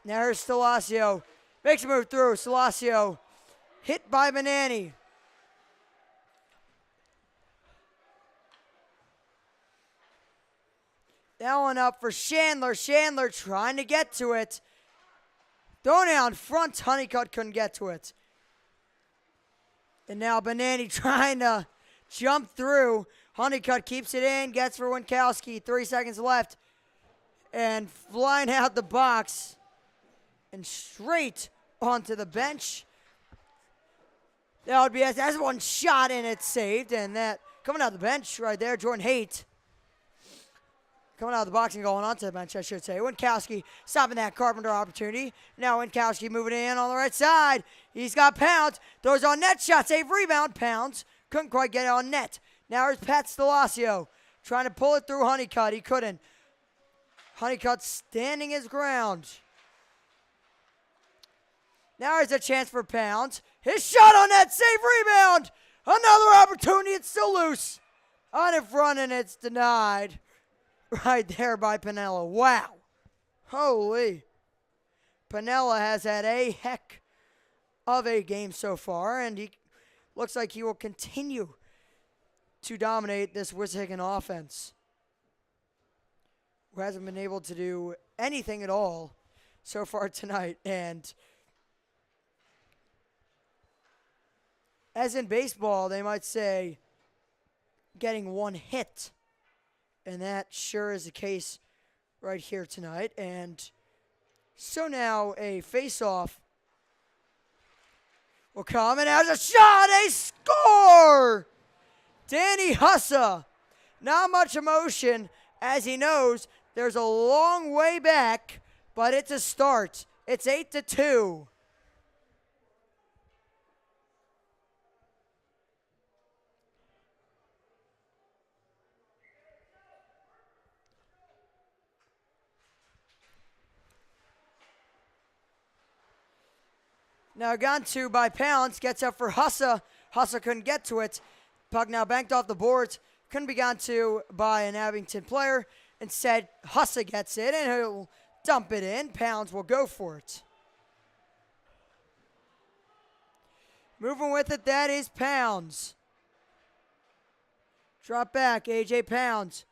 Speaker 1: Now here's Stalacio. Makes a move through. Stalacio hit by Benani. That one up for Chandler. Chandler trying to get to it. Thrown out in front. Honeycutt couldn't get to it. And now Benani trying to jump through. Honeycutt keeps it in, gets for Winkowski. 3 seconds left. And flying out the box. And straight onto the bench. That would be as one shot, and it's saved. And that coming out the bench right there, Jordan Haight. Coming out of the box and going onto the bench, I should say. Winkowski stopping that Carpenter opportunity. Now Winkowski moving in on the right side. He's got Pounds. Throws on net shot. Save rebound. Pounds couldn't quite get it on net. Now here's Pat Stalacio trying to pull it through Honeycutt. He couldn't. Honeycutt standing his ground. Now there's a chance for Pounds. His shot on net. Save rebound. Another opportunity. It's still loose. On in front, and it's denied. Right there by Pinella. Wow. Holy. Pinella has had a heck of a game so far, and he looks like he will continue to dominate this Wissahickon offense, who hasn't been able to do anything at all so far tonight. And as in baseball, they might say getting one hit. And that sure is the case right here tonight. And so now a face-off will come, and there's a shot, a score! Danny Hussa, not much emotion as he knows there's a long way back, but it's a start. It's 8-2. Now gone to by Pounds, gets up for Hussa. Hussa couldn't get to it. Puck now banked off the boards. Couldn't be gone to by an Abington player. Instead, Hussa gets it, and he'll dump it in. Pounds will go for it. Moving with it, that is Pounds. Drop back, A.J. Pounds.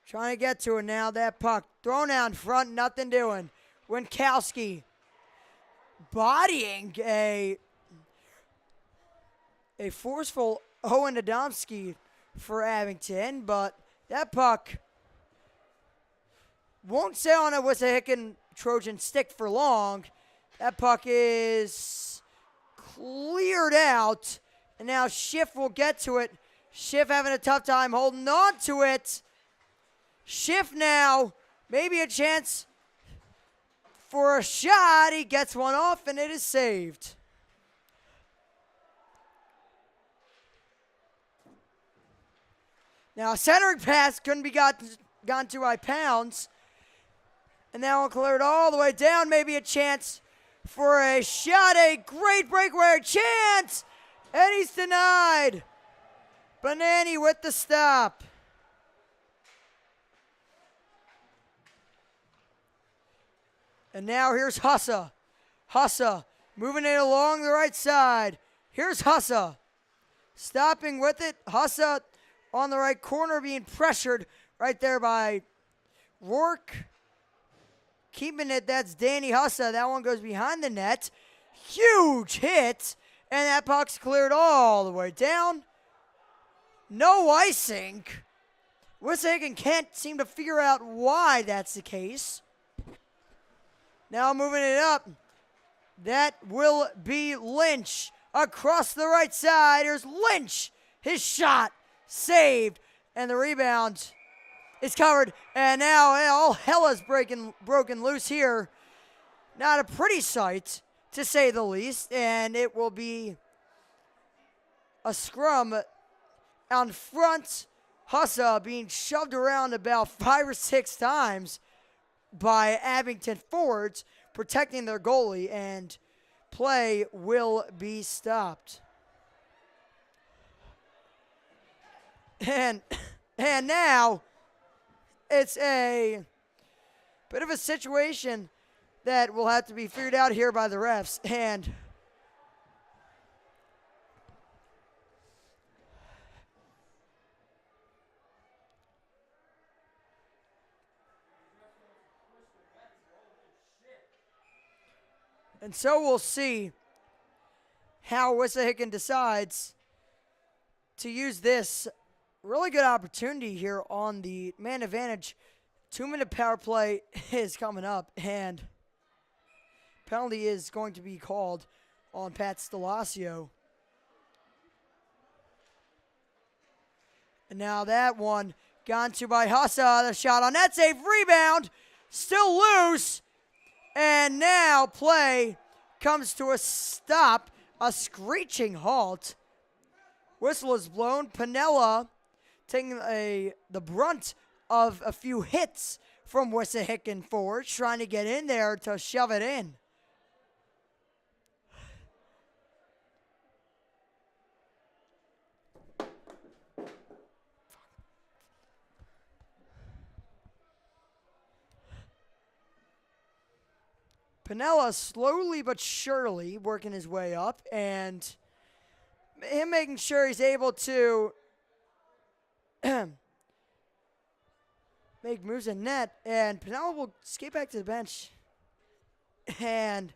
Speaker 1: Trying to get to it now, that puck. Thrown out in front, nothing doing. Winkowski bodying a forceful Owen Adamski for Abington, but that puck won't stay on a Wissahickon Trojan stick for long. That puck is cleared out, and now Schiff will get to it. Schiff having a tough time holding on to it. Schiff now, maybe a chance for a shot. He gets one off, and it is saved. Now, a centering pass couldn't be gone to by Pounds. And now one cleared all the way down. Maybe a chance for a shot. A great breakaway chance. And he's denied. Banani with the stop. And now here's Hussa. Hussa moving it along the right side. Here's Hussa. Stopping with it. Hussa on the right corner being pressured right there by Rourke. Keeping it, that's Danny Hussa. That one goes behind the net. Huge hit. And that puck's cleared all the way down. No icing. Wissahickon can't seem to figure out why that's the case. Now moving it up. That will be Lynch. Across the right side. Here's Lynch. His shot. Saved, and the rebound is covered, and now all hell is broken loose here. Not a pretty sight, to say the least, and it will be a scrum out front. Hussa being shoved around about 5 or 6 times by Abington forwards, protecting their goalie, and play will be stopped. And now it's a bit of a situation that will have to be figured out here by the refs. And so we'll see how Wissahickon decides to use this really good opportunity here on the man advantage. 2-minute power play is coming up, and penalty is going to be called on Pat Stelazio. And now that one gone to by Hussa. The shot on net, save, rebound, still loose. And now play comes to a stop, a screeching halt. Whistle is blown. Piniella taking the brunt of a few hits from Wissahickon forwards, trying to get in there to shove it in. Piniella slowly but surely working his way up, and him making sure he's able to make moves in net, and Pinella will skate back to the bench. And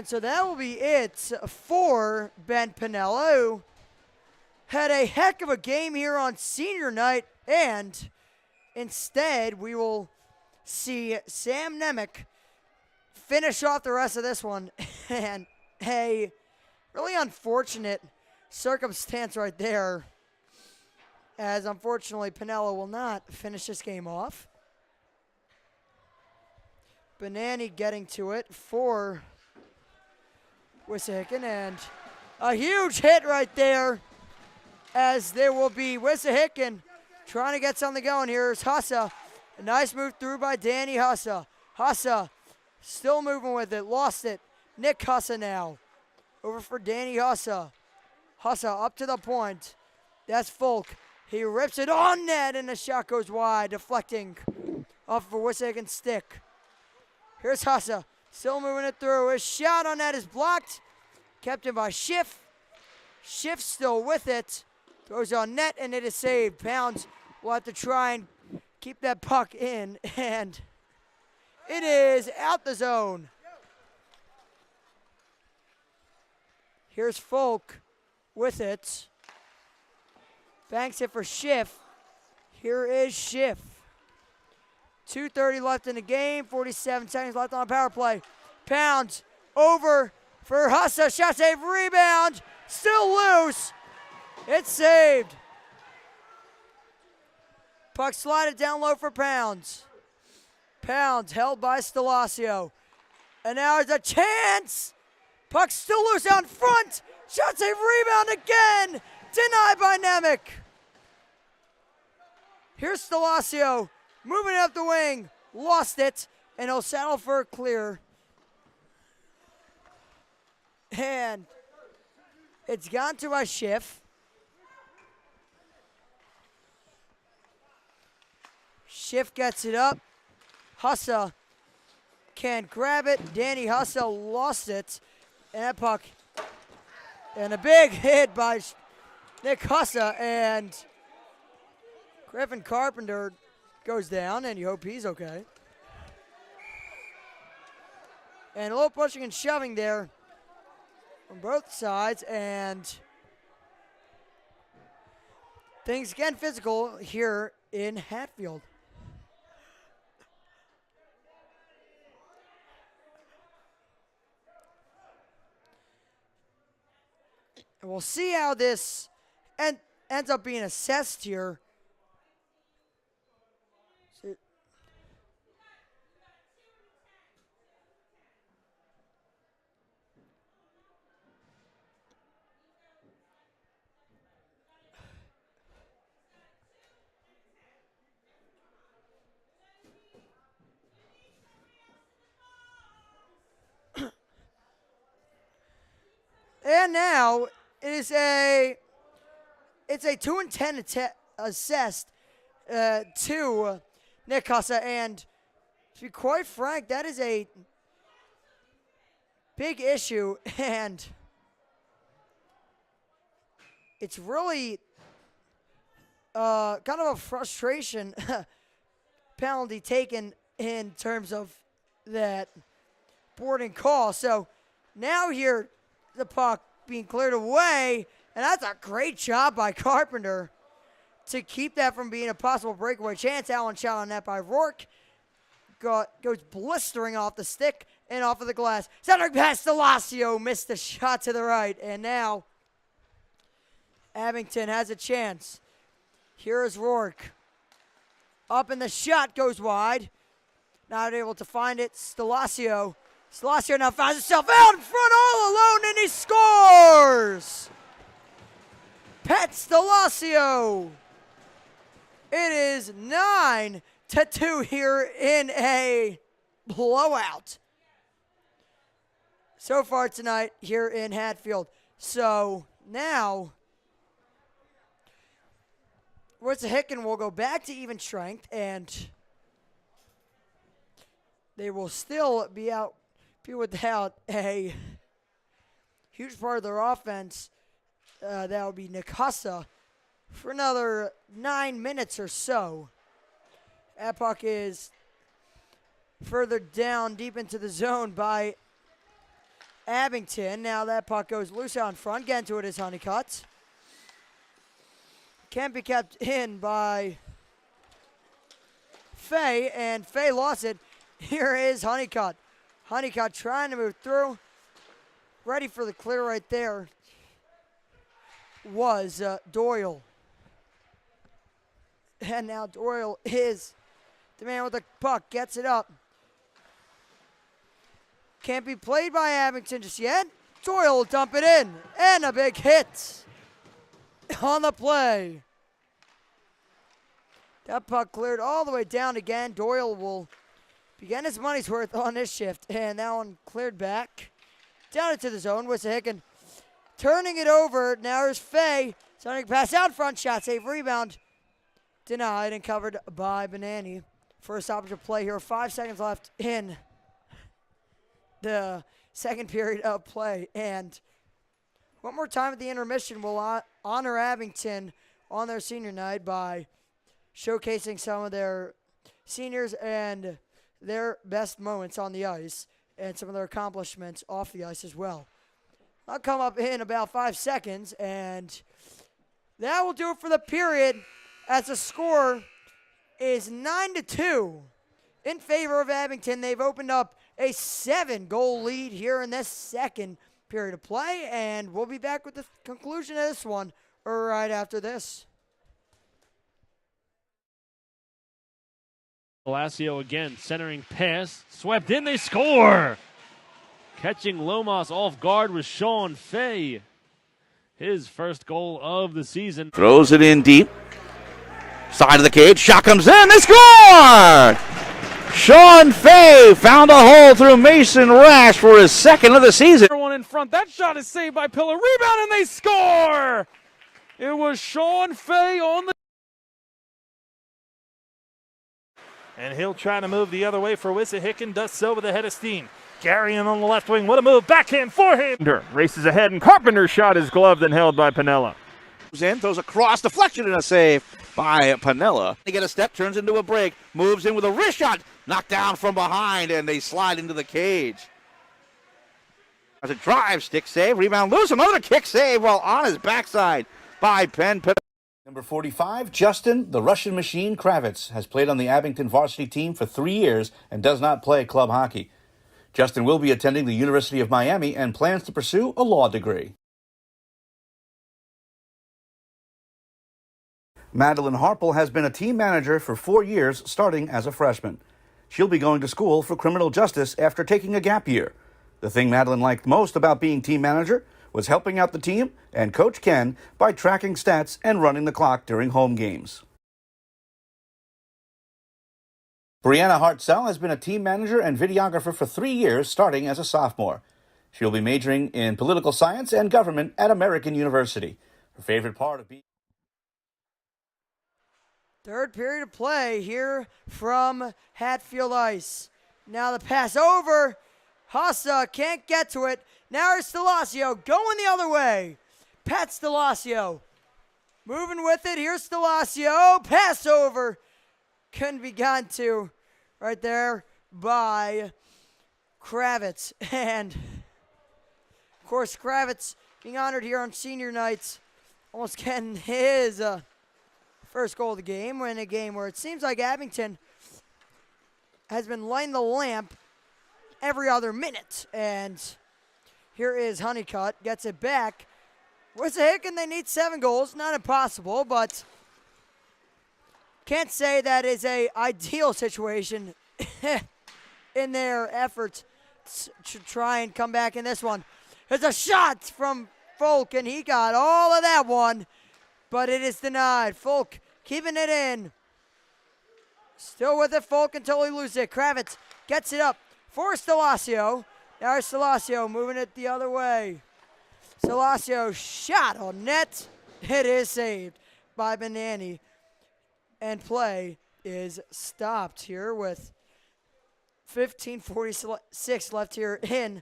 Speaker 1: so that will be it for Ben Pinella, who had a heck of a game here on senior night, and instead we will see Sam Nemec finish off the rest of this one. And a really unfortunate circumstance right there, as unfortunately Pinella will not finish this game off. Banani getting to it for Wissahickon, and a huge hit right there, as there will be Wissahickon trying to get something going. Here's Hussa. A nice move through by Danny Hussa. Hussa still moving with it, lost it. Nick Hussa now. Over for Danny Hussa. Hussa up to the point. That's Folk. He rips it on net, and the shot goes wide, deflecting off of a Wissahickon stick. Here's Hussa. Still moving it through. His shot on that is blocked. Kept in by Schiff. Schiff still with it. Throws on net, and it is saved. Pounds will have to try and keep that puck in, and it is out the zone. Here's Folk with it. Banks it for Schiff. Here is Schiff. 2:30 left in the game, 47 seconds left on the power play. Pounds over for Hussa, shot save, rebound, still loose. It's saved. Puck slided down low for Pounds. Pounds held by Stelazio. And now there's a chance. Puck still loose out in front. Shot save, rebound again. Denied by Nemec. Here's Stelazio. Moving up the wing, lost it, and he'll settle for a clear. And it's gone to a Schiff. Schiff gets it up. Hussa can't grab it. Danny Hussa lost it. And that puck. And a big hit by Nick Hussa, and Griffin Carpenter goes down, and you hope he's okay. And a little pushing and shoving there from both sides, and things getting physical here in Hatfield. And we'll see how this ends up being assessed here. And now it's a 2-10 assessed to Nick Hussa, and to be quite frank, that is a big issue, and it's really kind of a frustration penalty taken in terms of that boarding call. So now here, the puck being cleared away, and that's a great job by Carpenter to keep that from being a possible breakaway chance. Allen shot on that by Rourke. Goes blistering off the stick and off of the glass. Centering pass to Lacio, missed the shot to the right, and now Abington has a chance. Here is Rourke. Up, and the shot goes wide. Not able to find it. Stelazio now finds himself out in front all alone, and he scores! Pat Stelazio. It is 9-2 here in a blowout so far tonight here in Hatfield. So now Wissahickon will go back to even strength, and they will still be without a huge part of their offense. That would be Nikasa for another 9 minutes or so. That puck is further down deep into the zone by Abington. Now that puck goes loose out in front. Getting to it is Honeycutt. Can't be kept in by Fay, and Fay lost it. Here is Honeycutt. Honeycutt trying to move through. Ready for the clear right there was Doyle. And now Doyle is the man with the puck. Gets it up. Can't be played by Abington just yet. Doyle will dump it in. And a big hit on the play. That puck cleared all the way down again. Doyle will be getting his money's worth on this shift. And that one cleared back. Down into the zone. Wissahickon turning it over. Now there's Fay. Sending a pass out front. Shot save. Rebound. Denied and covered by Banani. First option play here. 5 seconds left in the second period of play. And one more time at the intermission, we'll honor Abington on their senior night by showcasing some of their seniors and their best moments on the ice and some of their accomplishments off the ice as well. I'll come up in about 5 seconds, and that will do it for the period, as the score is 9-2 in favor of Abington. They've opened up a 7-goal lead here in this second period of play, and we'll be back with the conclusion of this one right after this.
Speaker 2: Palacio again, centering pass, swept in, they score! Catching Lomas off guard was Sean Fay. His first goal of the season.
Speaker 3: Throws it in deep. Side of the cage, shot comes in, they score! Sean Fay found a hole through Mason Rash for his second of the season.
Speaker 6: One in front, that shot is saved by Pillar, rebound, and they score! It was Sean Fay on the...
Speaker 4: And he'll try to move the other way for Wissahickon, does so with a head of steam. Garion on the left wing, what a move, backhand, forehand. Races ahead, and Carpenter's shot is gloved and held by Pinella.
Speaker 3: Moves in, throws across, deflection, and a save by Pinella. They get a step, turns into a break, moves in with a wrist shot, knocked down from behind, and they slide into the cage. As a drive, stick save, rebound loose, another kick save while on his backside by Penn.
Speaker 7: Number 45, Justin, the Russian Machine Kravitz, has played on the Abington varsity team for 3 years and does not play club hockey. Justin will be attending the University of Miami and plans to pursue a law degree. Madeline Harple has been a team manager for 4 years, starting as a freshman. She'll be going to school for criminal justice after taking a gap year. The thing Madeline liked most about being team manager was helping out the team and Coach Ken by tracking stats and running the clock during home games. Brianna Hartzell has been a team manager and videographer for 3 years, starting as a sophomore. She'll be majoring in political science and government at American University. Her favorite part of being...
Speaker 1: Third period of play here from Hatfield Ice. Now the pass over. Hassa can't get to it. Now it's Stalacio going the other way. Pat Stalacio moving with it. Here's Stalacio. Pass over. Couldn't be gotten to right there by Kravitz. And, of course, Kravitz being honored here on senior nights. Almost getting his first goal of the game. We're in a game where it seems like Abington has been lighting the lamp every other minute. And here is Honeycutt. Gets it back. Wissahickon, they need 7 goals. Not impossible, but can't say that is a ideal situation in their efforts to try and come back in this one. There's a shot from Folk, and he got all of that one, but it is denied. Folk keeping it in. Still with it, Folk, until he loses it. Kravitz gets it up for Stalacio. Now Stalacio moving it the other way. Salacio shot on net. It is saved by Benani. And play is stopped here with 15:46 left here in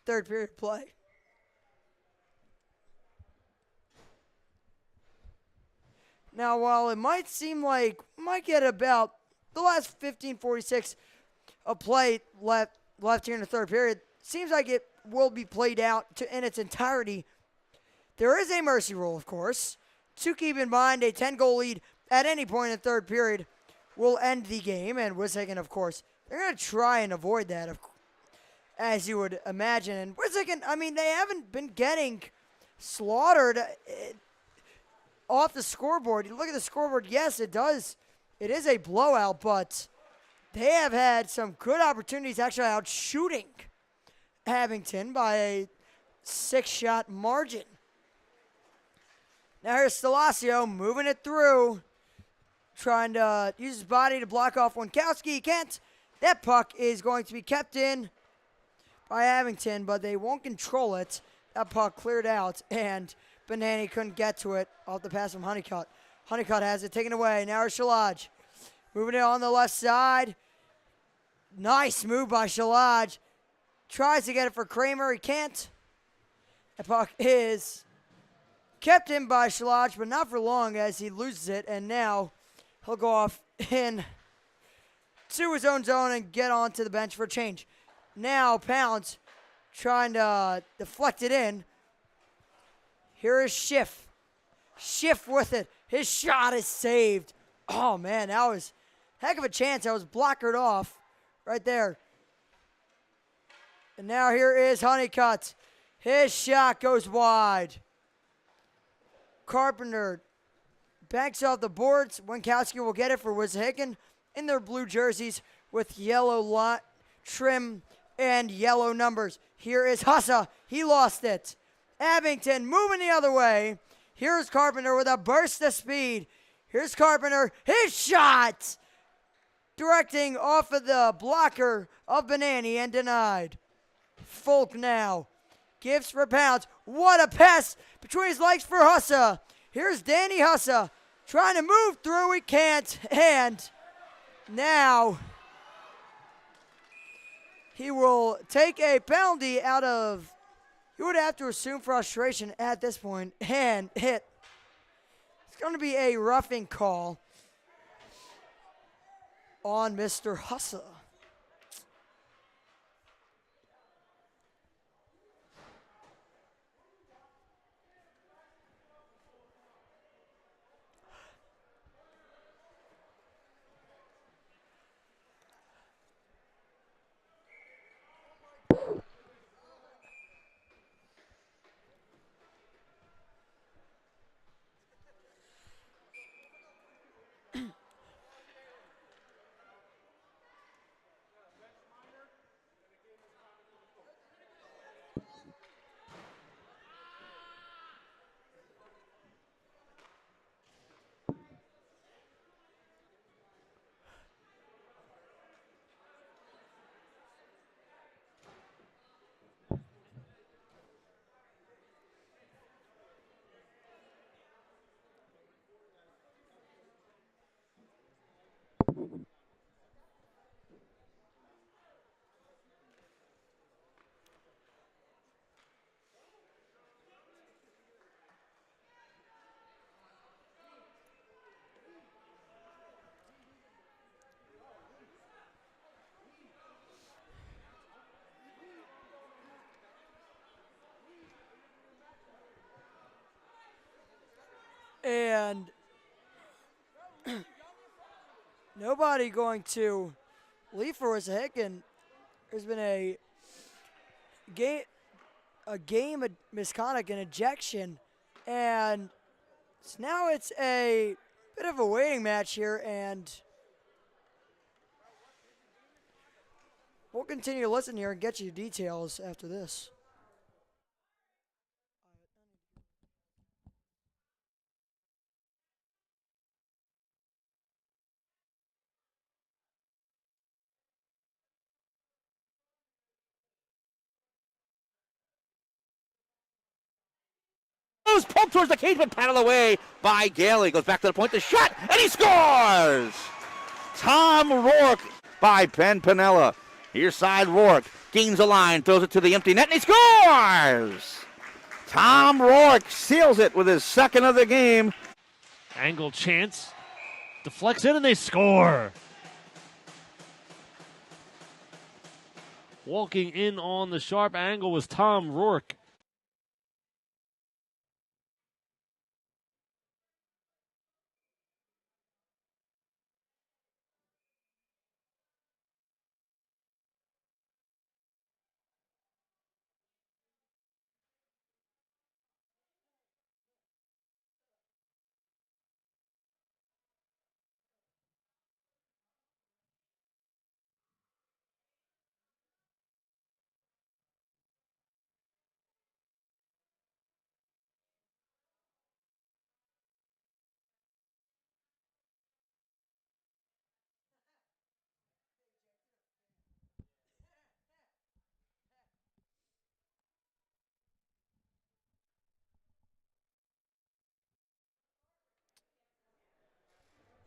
Speaker 1: third period play. Now, while it might seem like we might get about the last 15:46 of play left here in the third period, seems like it will be played out in its entirety. There is a mercy rule, of course, to keep in mind. A 10-goal lead at any point in the third period will end the game, and Wissahickon, of course, they're going to try and avoid that, as you would imagine. And Wissahickon, I mean, they haven't been getting slaughtered off the scoreboard. You look at the scoreboard, yes, it does. It is a blowout, but they have had some good opportunities actually out shooting Abington by a 6-shot margin. Now here's Stalacio moving it through, trying to use his body to block off Winkowski. He can't. That puck is going to be kept in by Abington, but they won't control it. That puck cleared out, and Benani couldn't get to it off the pass from Honeycutt. Honeycutt has it taken away. Now here's Shalaj. Moving it on the left side. Nice move by Shalaj. Tries to get it for Kramer. He can't. The puck is kept in by Shalaj, but not for long as he loses it. And now he'll go off in to his own zone and get onto the bench for a change. Now Pounds trying to deflect it in. Here is Schiff. Schiff with it. His shot is saved. Oh, man, that was a heck of a chance. That was blockered off right there. And now here is Honeycutt. His shot goes wide. Carpenter banks off the boards. Winkowski will get it for Wissahickon in their blue jerseys with yellow trim and yellow numbers. Here is Hussa. He lost it. Abington moving the other way. Here's Carpenter with a burst of speed. Here's Carpenter. His shot! Directing off of the blocker of Benani and denied. Folk now gives for Pounds. What a pass between his legs for Hussa. Here's Danny Hussa trying to move through. He can't. And now he will take a penalty out of, you would have to assume, frustration at this point, and hit. It's going to be a roughing call on Mr. Hussa. And nobody going to leave for Wissahickon. There's been a game of misconduct and ejection, and now it's a bit of a waiting match here, and we'll continue to listen here and get you details after this.
Speaker 3: goes, pulled towards the cage, but paddled away by Gailey. Goes back to the point, the shot, and he scores! Tom Rourke by Ben Pinella. Near side, Rourke gains a line, throws it to the empty net, and he scores! Tom Rourke seals it with his second of the game.
Speaker 2: Angle chance. Deflects in and they score. Walking in on the sharp angle was Tom Rourke.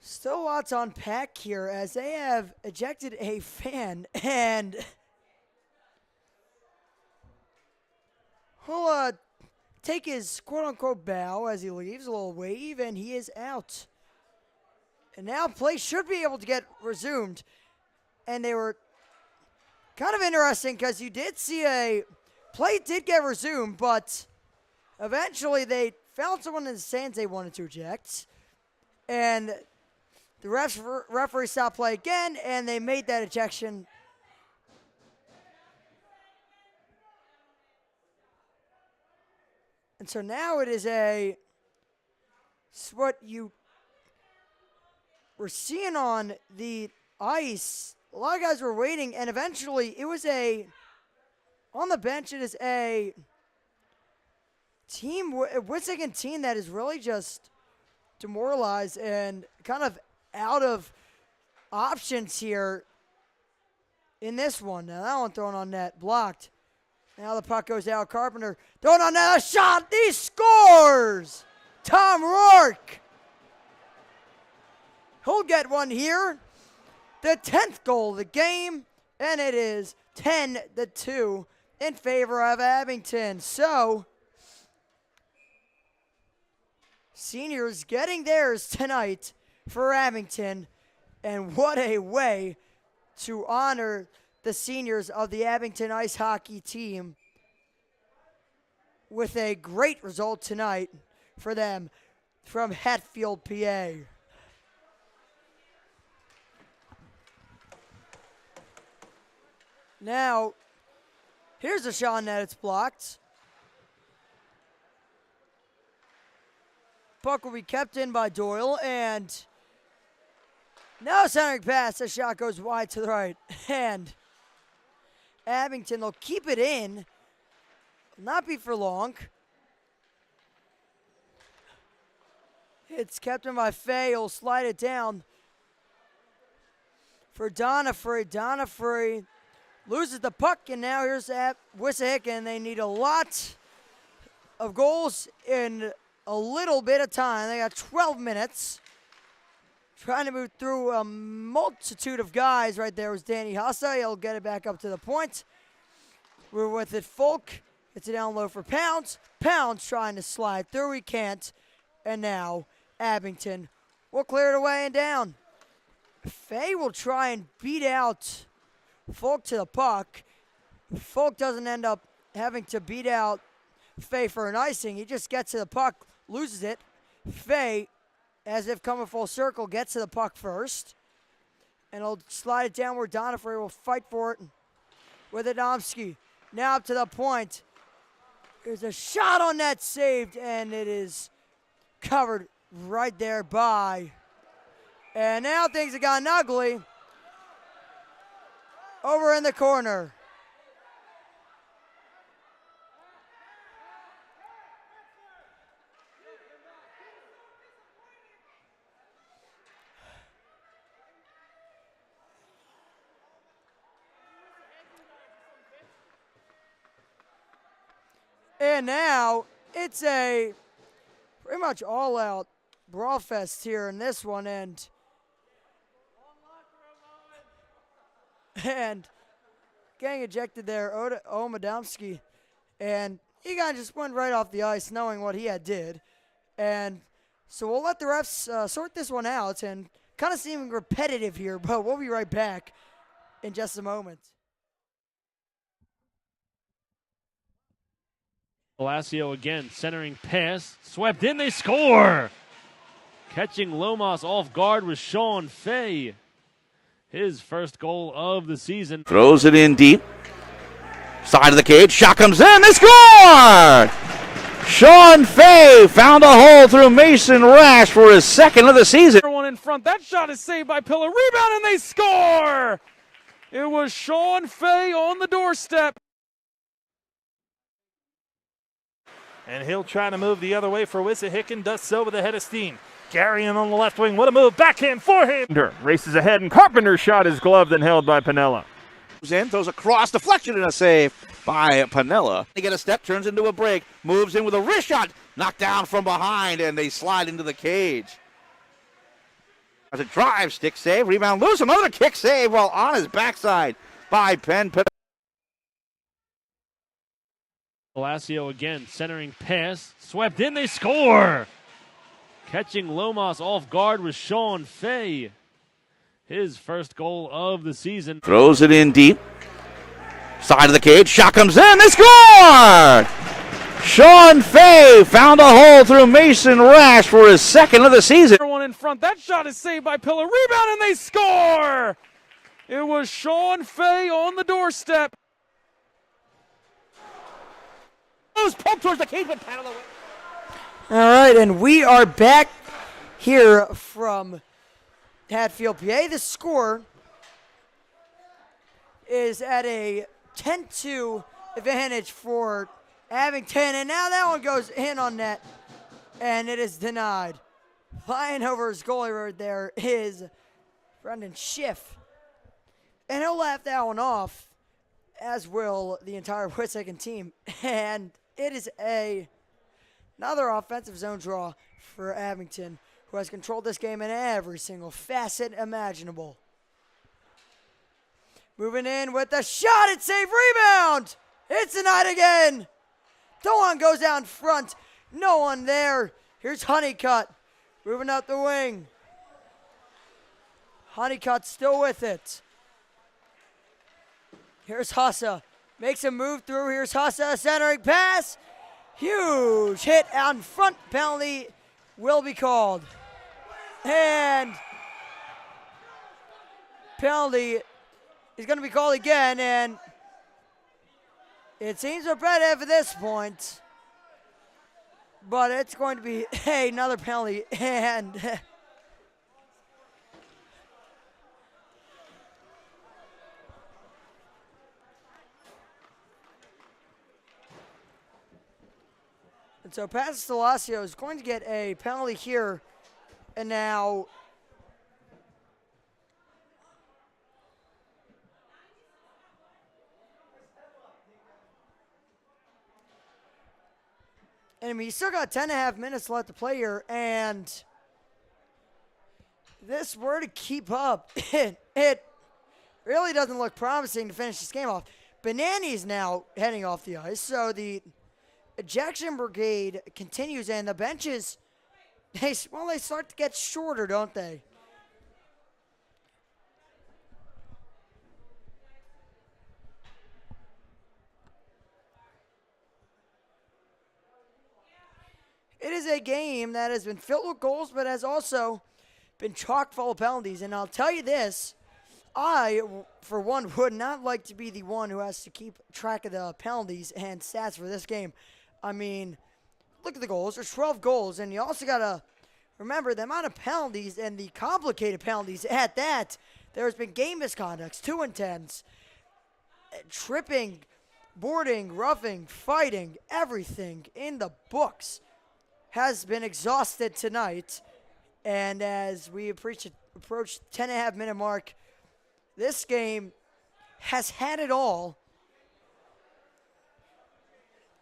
Speaker 1: Still lots on pack here as they have ejected a fan, and he'll take his quote-unquote bow as he leaves, a little wave, and he is out. And now play should be able to get resumed. And they were kind of interesting because you did see play did get resumed, but eventually they found someone in the stands they wanted to eject. And the referee stopped play again, and they made that ejection. And so now it is what you were seeing on the ice. A lot of guys were waiting, and eventually it was on the bench, it is a Wissahickon team that is really just demoralized and kind of out of options here in this one. Now that one thrown on net, blocked. Now the puck goes out. Carpenter throwing on net, a shot. He scores! Tom Rourke. He'll get one here. The 10th goal of the game, and it is 10-2 in favor of Abington. So, seniors getting theirs tonight for Abington, and what a way to honor the seniors of the Abington ice hockey team with a great result tonight for them from Hatfield, PA. Now, here's a shot net, it's blocked. Puck will be kept in by Doyle, and now centering pass. The shot goes wide to the right. And Abington, they'll keep it in. Will not be for long. It's kept in by Fay. He'll slide it down for Donifrey. Donifrey loses the puck, and now here's Wissahickon. They need a lot of goals in a little bit of time. They got 12 minutes. Trying to move through a multitude of guys. Right there was Danny Hassa. He'll get it back up to the point. We're with it, Folk. It's a down low for Pounds. Pounds trying to slide through. He can't. And now Abington will clear it away and down. Fay will try and beat out Folk to the puck. Folk doesn't end up having to beat out Fay for an icing. He just gets to the puck, loses it. Fay, as if coming full circle, gets to the puck first. And he'll slide it down where Donifrey will fight for it with Adamski. Now up to the point. There's a shot on net saved, and it is covered right there by. And now things have gotten ugly. Over in the corner. And now it's a pretty much all out brawl fest here in this one, and getting ejected there, Omadomsky, and he kind of just went right off the ice knowing what he had did. And so we'll let the refs sort this one out, and kind of seeming repetitive here, but we'll be right back in just a moment.
Speaker 2: Palacio again, centering pass, swept in, they score! Catching Lomas off guard was Sean Fay. His first goal of the season.
Speaker 3: Throws it in deep. Side of the cage. Shot comes in. They score! Sean Fay found a hole through Mason Rash for his second of the season.
Speaker 6: One in front. That shot is saved by Pillar. Rebound, and they score! It was Sean Fay on the doorstep.
Speaker 4: And he'll try to move the other way for Wissahickon. Does so with the head of steam. Garion on the left wing. What a move. Backhand, forehand.
Speaker 8: Races ahead, and Carpenter's shot is gloved and held by Piniella.
Speaker 3: Moves in, throws a cross, deflection, and a save by Piniella. They get a step, turns into a break, moves in with a wrist shot, knocked down from behind, and they slide into the cage. As a drive, stick save, rebound loose, another kick save while on his backside by Piniella.
Speaker 2: Palacio again, centering pass, swept in, they score! Catching Lomas off guard was Sean Fay. His first goal of the season.
Speaker 3: Throws it in deep. Side of the cage. Shot comes in. They score! Sean Fay found a hole through Mason Rash for his second of the season.
Speaker 6: One in front. That shot is saved by Pillar. Rebound, and they score! It was Sean Fay on the doorstep.
Speaker 3: Pumped towards the cage, but paddled away.
Speaker 1: All right, and we are back here from Hatfield, PA. The score is at a 10-2 advantage for Abington, and now that one goes in on net, and it is denied. Flying over his goalie right there is Brendan Schiff, and he'll laugh that one off, as will the entire Wissahickon team, and it is another offensive zone draw for Abington, who has controlled this game in every single facet imaginable. Moving in with the shot and save rebound. It's denied again. Doan goes down front. No one there. Here's Honeycutt moving up the wing. Honeycutt still with it. Here's Hassa. Makes a move through. Here's Hassa, centering pass. Huge hit out in front. Penalty will be called. And penalty is going to be called again. And it seems repetitive at this point. But it's going to be another penalty. And so Palacio is going to get a penalty here. And now he's still got 10.5 minutes left to play here, and this were to keep up, it really doesn't look promising to finish this game off. Banani's now heading off the ice, so the ejection brigade continues, and the benches, they start to get shorter, don't they? It is a game that has been filled with goals, but has also been chock full of penalties. And I'll tell you this, I, for one, would not like to be the one who has to keep track of the penalties and stats for this game. I mean, look at the goals. There's 12 goals, and you also got to remember the amount of penalties and the complicated penalties at that. There's been game misconducts, 2 and 10s, tripping, boarding, roughing, fighting, everything in the books has been exhausted tonight. And as we approach the 10.5 minute mark, this game has had it all.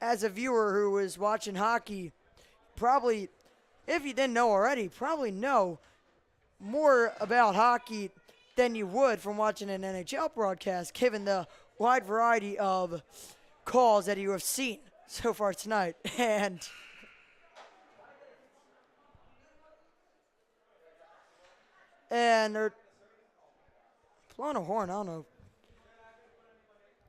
Speaker 1: As a viewer who was watching hockey, probably if you didn't know already, you probably know more about hockey than you would from watching an NHL broadcast, given the wide variety of calls that you have seen so far tonight. And they're blowing a horn. I don't know.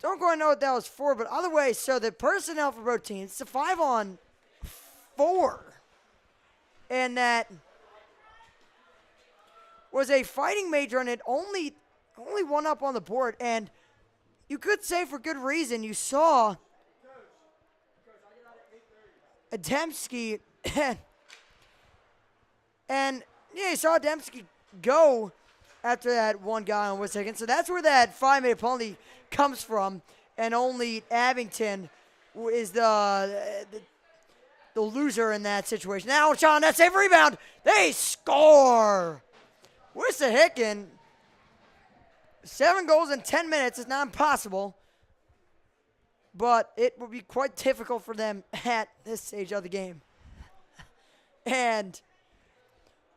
Speaker 1: Don't quite know what that was for, but either way, so the personnel for both teams, it's a 5-on-4. And that was a fighting major, and it only one up on the board. And you could say for good reason. You saw Adamski and yeah, you saw Adamski go after that one guy on Wissahickon. So that's where that 5-minute penalty comes from, and only Abington is the loser in that situation. Now, Sean, that save rebound. They score. Wissahickon, 7 goals in 10 minutes is not impossible, but it will be quite difficult for them at this stage of the game. And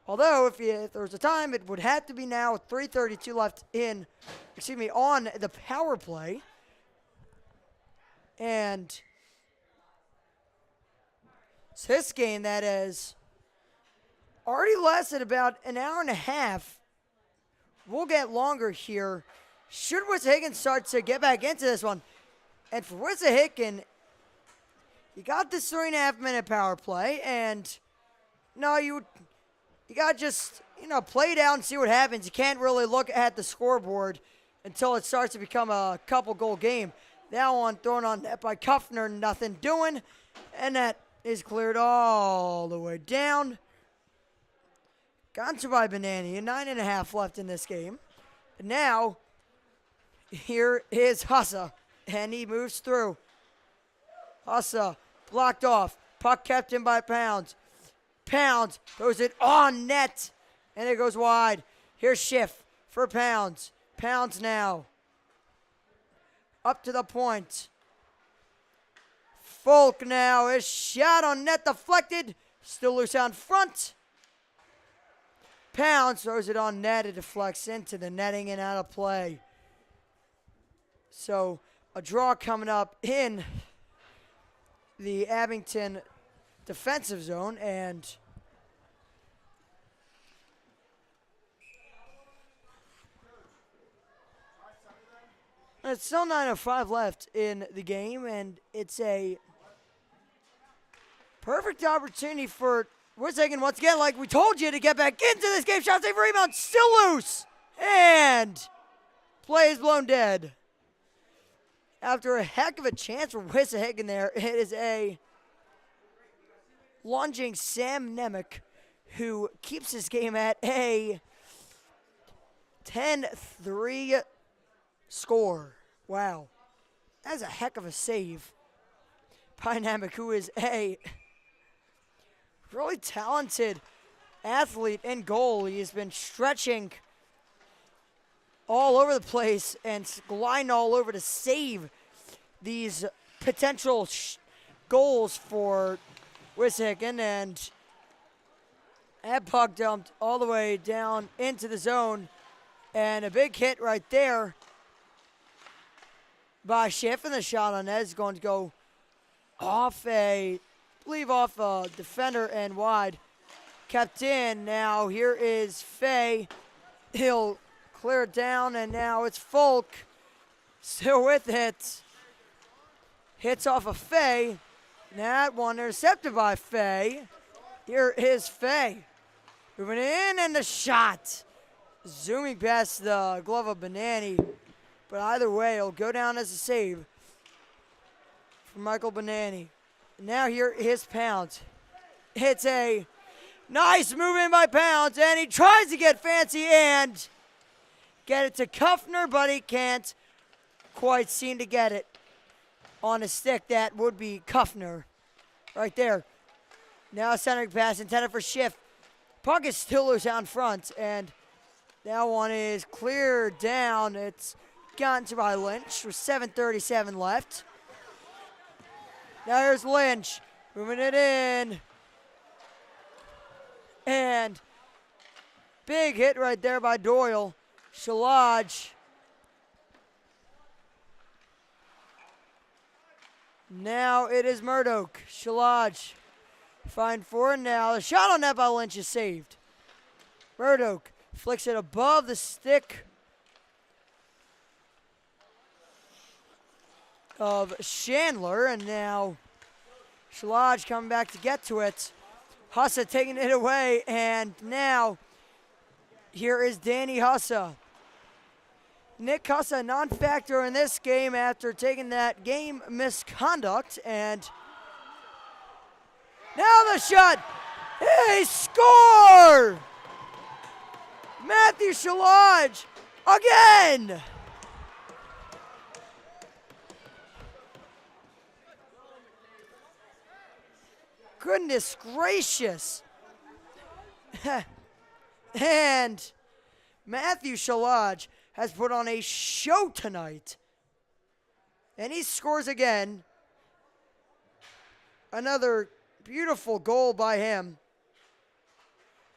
Speaker 1: although if there was a time, it would have to be now with 3:32 left on the power play. And so this game that has already lasted about an hour and a half will get longer here. Should Wissahickon start to get back into this one? And for Wissahickon, you got this 3.5-minute power play, and no, you got to just, play it out and see what happens. You can't really look at the scoreboard until it starts to become a couple-goal game. That one thrown on net by Kuffner, nothing doing, and that is cleared all the way down. Gone to by Banani, 9.5 left in this game. And now, here is Hussa, and he moves through. Hussa blocked off. Puck kept in by Pounds. Pounds throws it on net, and it goes wide. Here's Schiff for Pounds. Pounds now. Up to the point. Folk now is shot on net, deflected. Still loose out in front. Pounds throws it on net. It deflects into the netting and out of play. So a draw coming up in the Abington defensive zone, and it's still 9:05 left in the game, and it's a perfect opportunity for Wissahickon once again, like we told you, to get back into this game. Shot, save, rebound, still loose, and play is blown dead. After a heck of a chance for Wissahickon there, it is a lunging Sam Nemec who keeps his game at a 10-3 score. Wow. That's a heck of a save by Nemec, who is a really talented athlete in goal. He has been stretching all over the place and gliding all over to save these potential goals for Wissahickon, and that puck dumped all the way down into the zone, and a big hit right there by Schiff, and the shot on net is going to go off a defender and wide. Kept in. Now here is Fay. He'll clear it down, and now it's Folk still with it. Hits off of Fay. That one intercepted by Fay. Here is Fay. Moving in, and the shot. Zooming past the glove of Banani. But either way, it'll go down as a save for Michael Banani. And now here is Pounds. It's a nice move in by Pounds, and he tries to get fancy and get it to Kuffner, but he can't quite seem to get it on a stick. That would be Kuffner right there. Now a centering pass intended for Schiff. Puck is still loose out in front, and that one is cleared down. It's gotten to by Lynch with 7:37 left. Now here's Lynch moving it in. And big hit right there by Doyle. Shalaj. Now it is Murdoch. Shalaj. Fine four now. The shot on net by Lynch is saved. Murdoch flicks it above the stick of Chandler. And now Shalaj coming back to get to it. Hussa taking it away. And now here is Danny Hussa. Nick Hussa, non-factor in this game after taking that game misconduct. And now the shot. He score! Matthew Shalaj again. Goodness gracious. And Matthew Shalaj has put on a show tonight. And he scores again. Another beautiful goal by him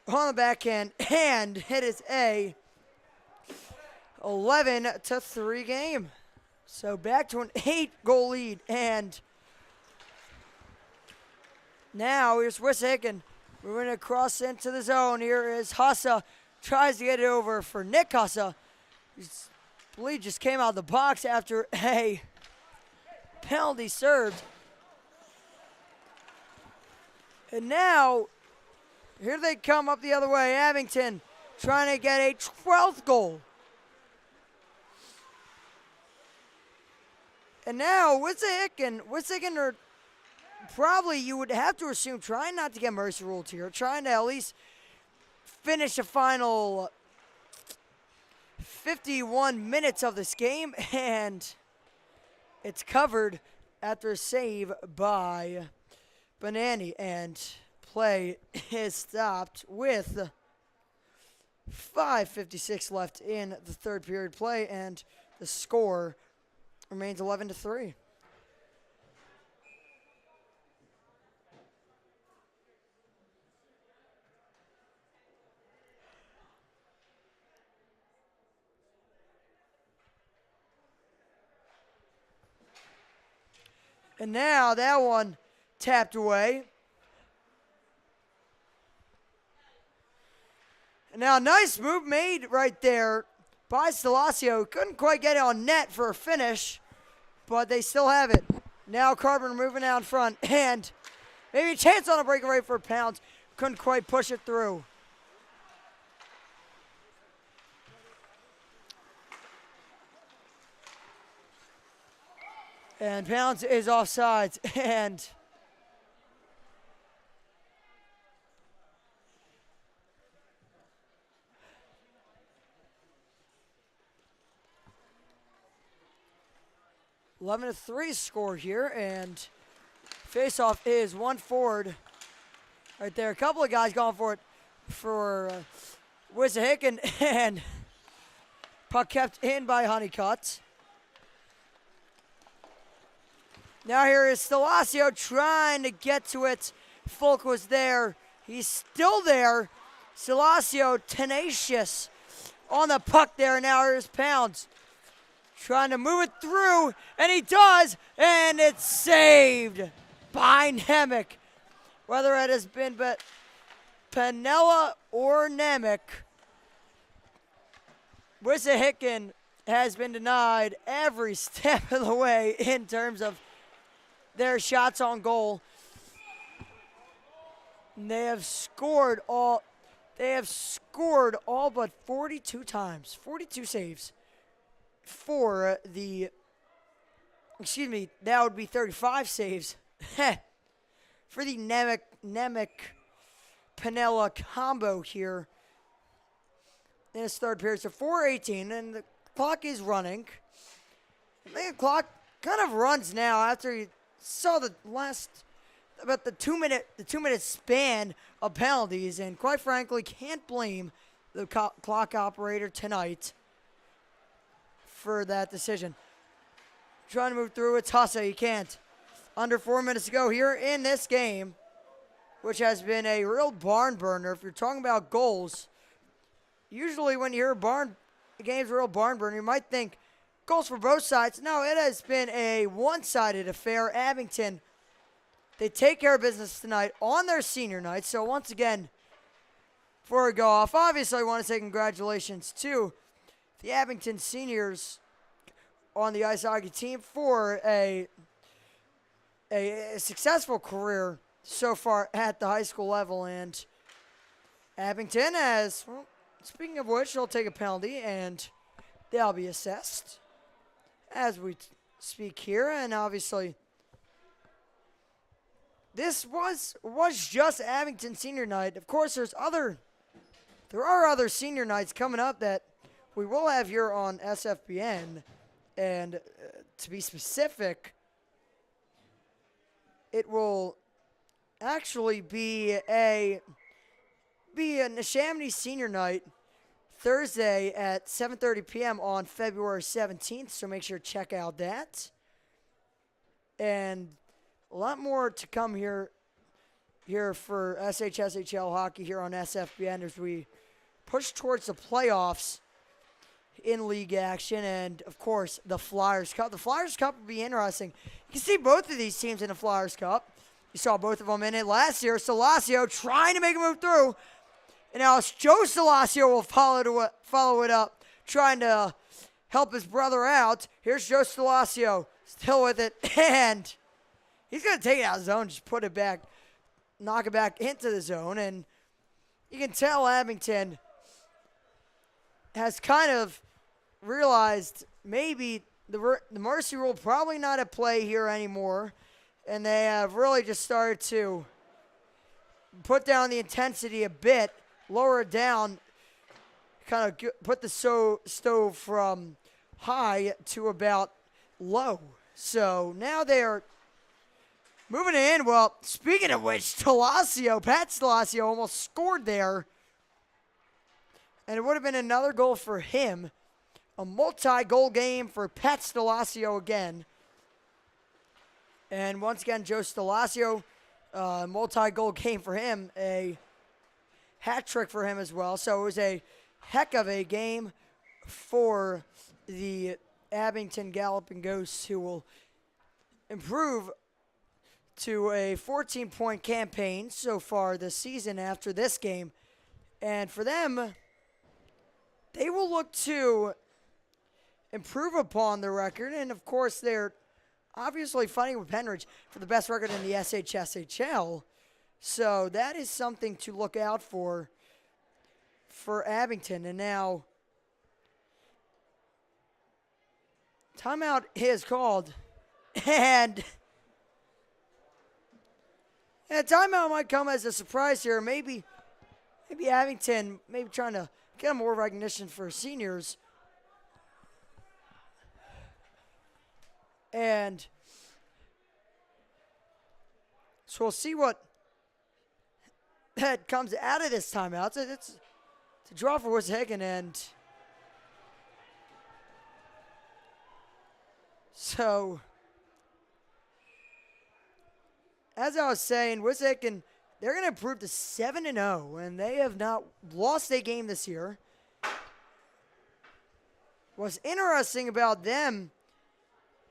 Speaker 1: on the backhand, and it is a 11-3 game. So back to an 8-goal lead, and now here's Wissahickon moving across into the zone. Here is Hussa, tries to get it over for Nick Hussa. I believe just came out of the box after a penalty served. And now, here they come up the other way. Abington trying to get a 12th goal. And now, Wissahickon are probably, you would have to assume, trying not to get mercy ruled here. Trying to at least finish the final 51 minutes of this game. And it's covered after a save by Banani, and play is stopped with 5:56 left in the third period play, and the score remains 11-3. And now that one tapped away. And now nice move made right there by Stelasio. Couldn't quite get it on net for a finish, but they still have it. Now Carpenter moving out front, and maybe a chance on a breakaway for Pounds. Couldn't quite push it through. And Pounds is offsides, and (11-3) score here, and faceoff is one forward right there. A couple of guys going for it for Wissahickon, and puck kept in by Honeycutt. Now here is Stelasio trying to get to it. Folk was there. He's still there. Stelasio tenacious on the puck there. Now here's Pounds trying to move it through, and he does, and it's saved by Nemec. Whether it has been but Piniella or Nemec, Wissahickon has been denied every step of the way in terms of their shots on goal. And they have scored all but 42 times, 42 saves for the, that would be 35 saves for the Nemec Piniella combo here in this third period. So 4:18, and the clock is running. I think the clock kind of runs now after you saw the last, about the 2 minute span of penalties, and quite frankly, can't blame the clock operator tonight for that decision. Trying to move through, it's Hussa, he can't. Under 4 minutes to go here in this game. which has been a real barn burner. If you're talking about goals, usually when you hear a game's a real barn burner, you might think goals for both sides. No, it has been a one-sided affair. Abington, they take care of business tonight on their senior night. So once again, before we go off, obviously I want to say congratulations to the Abington seniors on the ice hockey team for a successful career so far at the high school level. And Abington has, well, speaking of which, they'll take a penalty and they'll be assessed as we speak here. And obviously, this was just Abington senior night. Of course, there are other senior nights coming up that we will have here on SFBN. And to be specific, it will actually be a Neshaminy senior night Thursday at 7:30 p.m. on February 17th. So make sure to check out that. And a lot more to come here for SHSHL hockey here on SFBN as we push towards the playoffs in league action. And, of course, the Flyers Cup. The Flyers Cup will be interesting. You can see both of these teams in the Flyers Cup. You saw both of them in it last year. Stalacio trying to make a move through. And now Joe Stalacio will follow it up, trying to help his brother out. Here's Joe Stalacio, still with it. And he's going to take it out of the zone, just put it back, knock it back into the zone. And you can tell Abington has kind of realized maybe the mercy rule probably not at play here anymore. And they have really just started to put down the intensity a bit, lower it down, kind of put the stove from high to about low. So now they're moving it in. Well, speaking of which, Pat Stalacio almost scored there. And it would have been another goal for him. A multi-goal game for Pat Stalacio again. And once again, Joe Stalacio, multi-goal game for him. A hat trick for him as well. So it was a heck of a game for the Abington Galloping Ghosts, who will improve to a 14-point campaign so far this season after this game. And for them, they will look to improve upon their record. And, of course, they're obviously fighting with Penridge for the best record in the SHSHL. So that is something to look out for Abington. And now, timeout is called. And timeout might come as a surprise here. Maybe Abington, maybe trying to get more recognition for seniors. And so we'll see what that comes out of this timeout. It's a draw for Wissahickon, and so as I was saying, Wissahickon, they're going to improve to 7-0, and they have not lost a game this year. What's interesting about them,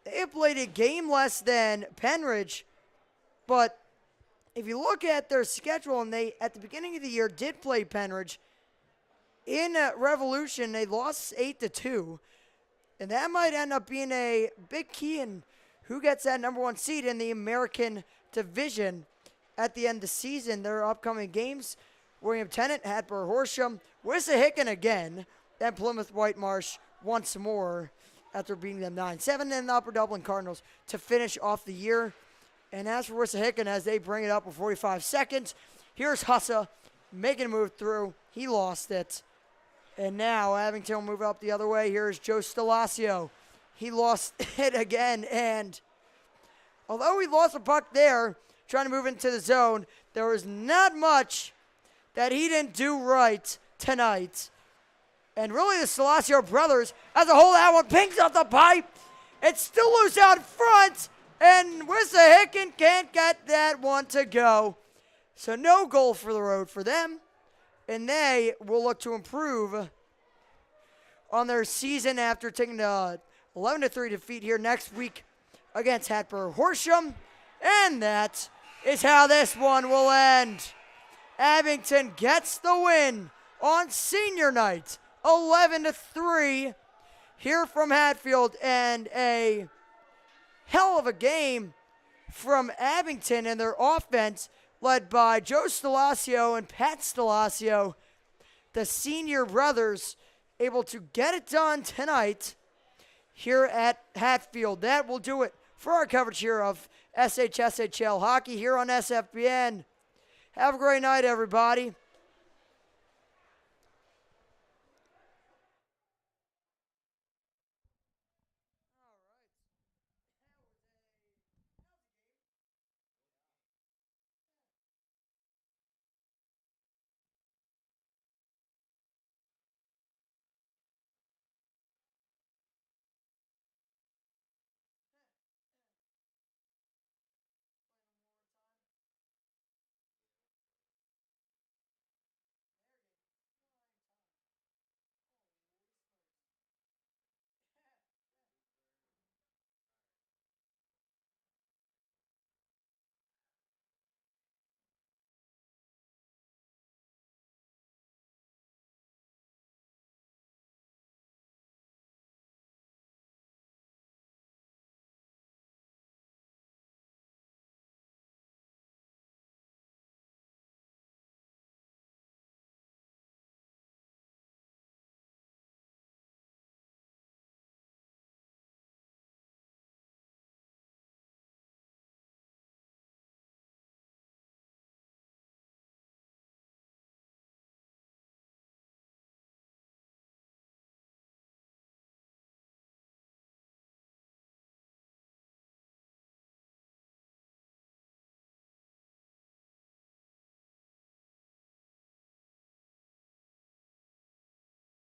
Speaker 1: they have played a game less than Penridge, but if you look at their schedule, and they, at the beginning of the year, did play Penridge, in Revolution, they lost 8-2, and that might end up being a big key in who gets that number one seed in the American Division at the end of the season. Their upcoming games: William Tennant, Hatboro Horsham, Wissahickon again, then Plymouth Whitemarsh once more after beating them 9-7, and the Upper Dublin Cardinals to finish off the year. And as for Wissahickon, as they bring it up with 45 seconds, here's Hussa making a move through. He lost it. And now Abington will move up the other way. Here's Joe Stalacio. He lost it again. And although he lost the puck there, trying to move into the zone, there was not much that he didn't do right tonight. And really, the Stalacio brothers, as a whole, that one pings off the pipe. It's still loose out front, and Wissahickon can't get that one to go. So no goal for the road for them. And they will look to improve on their season after taking a 11-3 defeat here next week against Hatboro Horsham. And that is how this one will end. Abington gets the win on senior night, 11-3 here from Hatfield, and a hell of a game from Abington and their offense led by Joe Stelazio and Pat Stelazio, the senior brothers, able to get it done tonight here at Hatfield. That will do it for our coverage here of SHSHL hockey here on SFBN. Have a great night, everybody.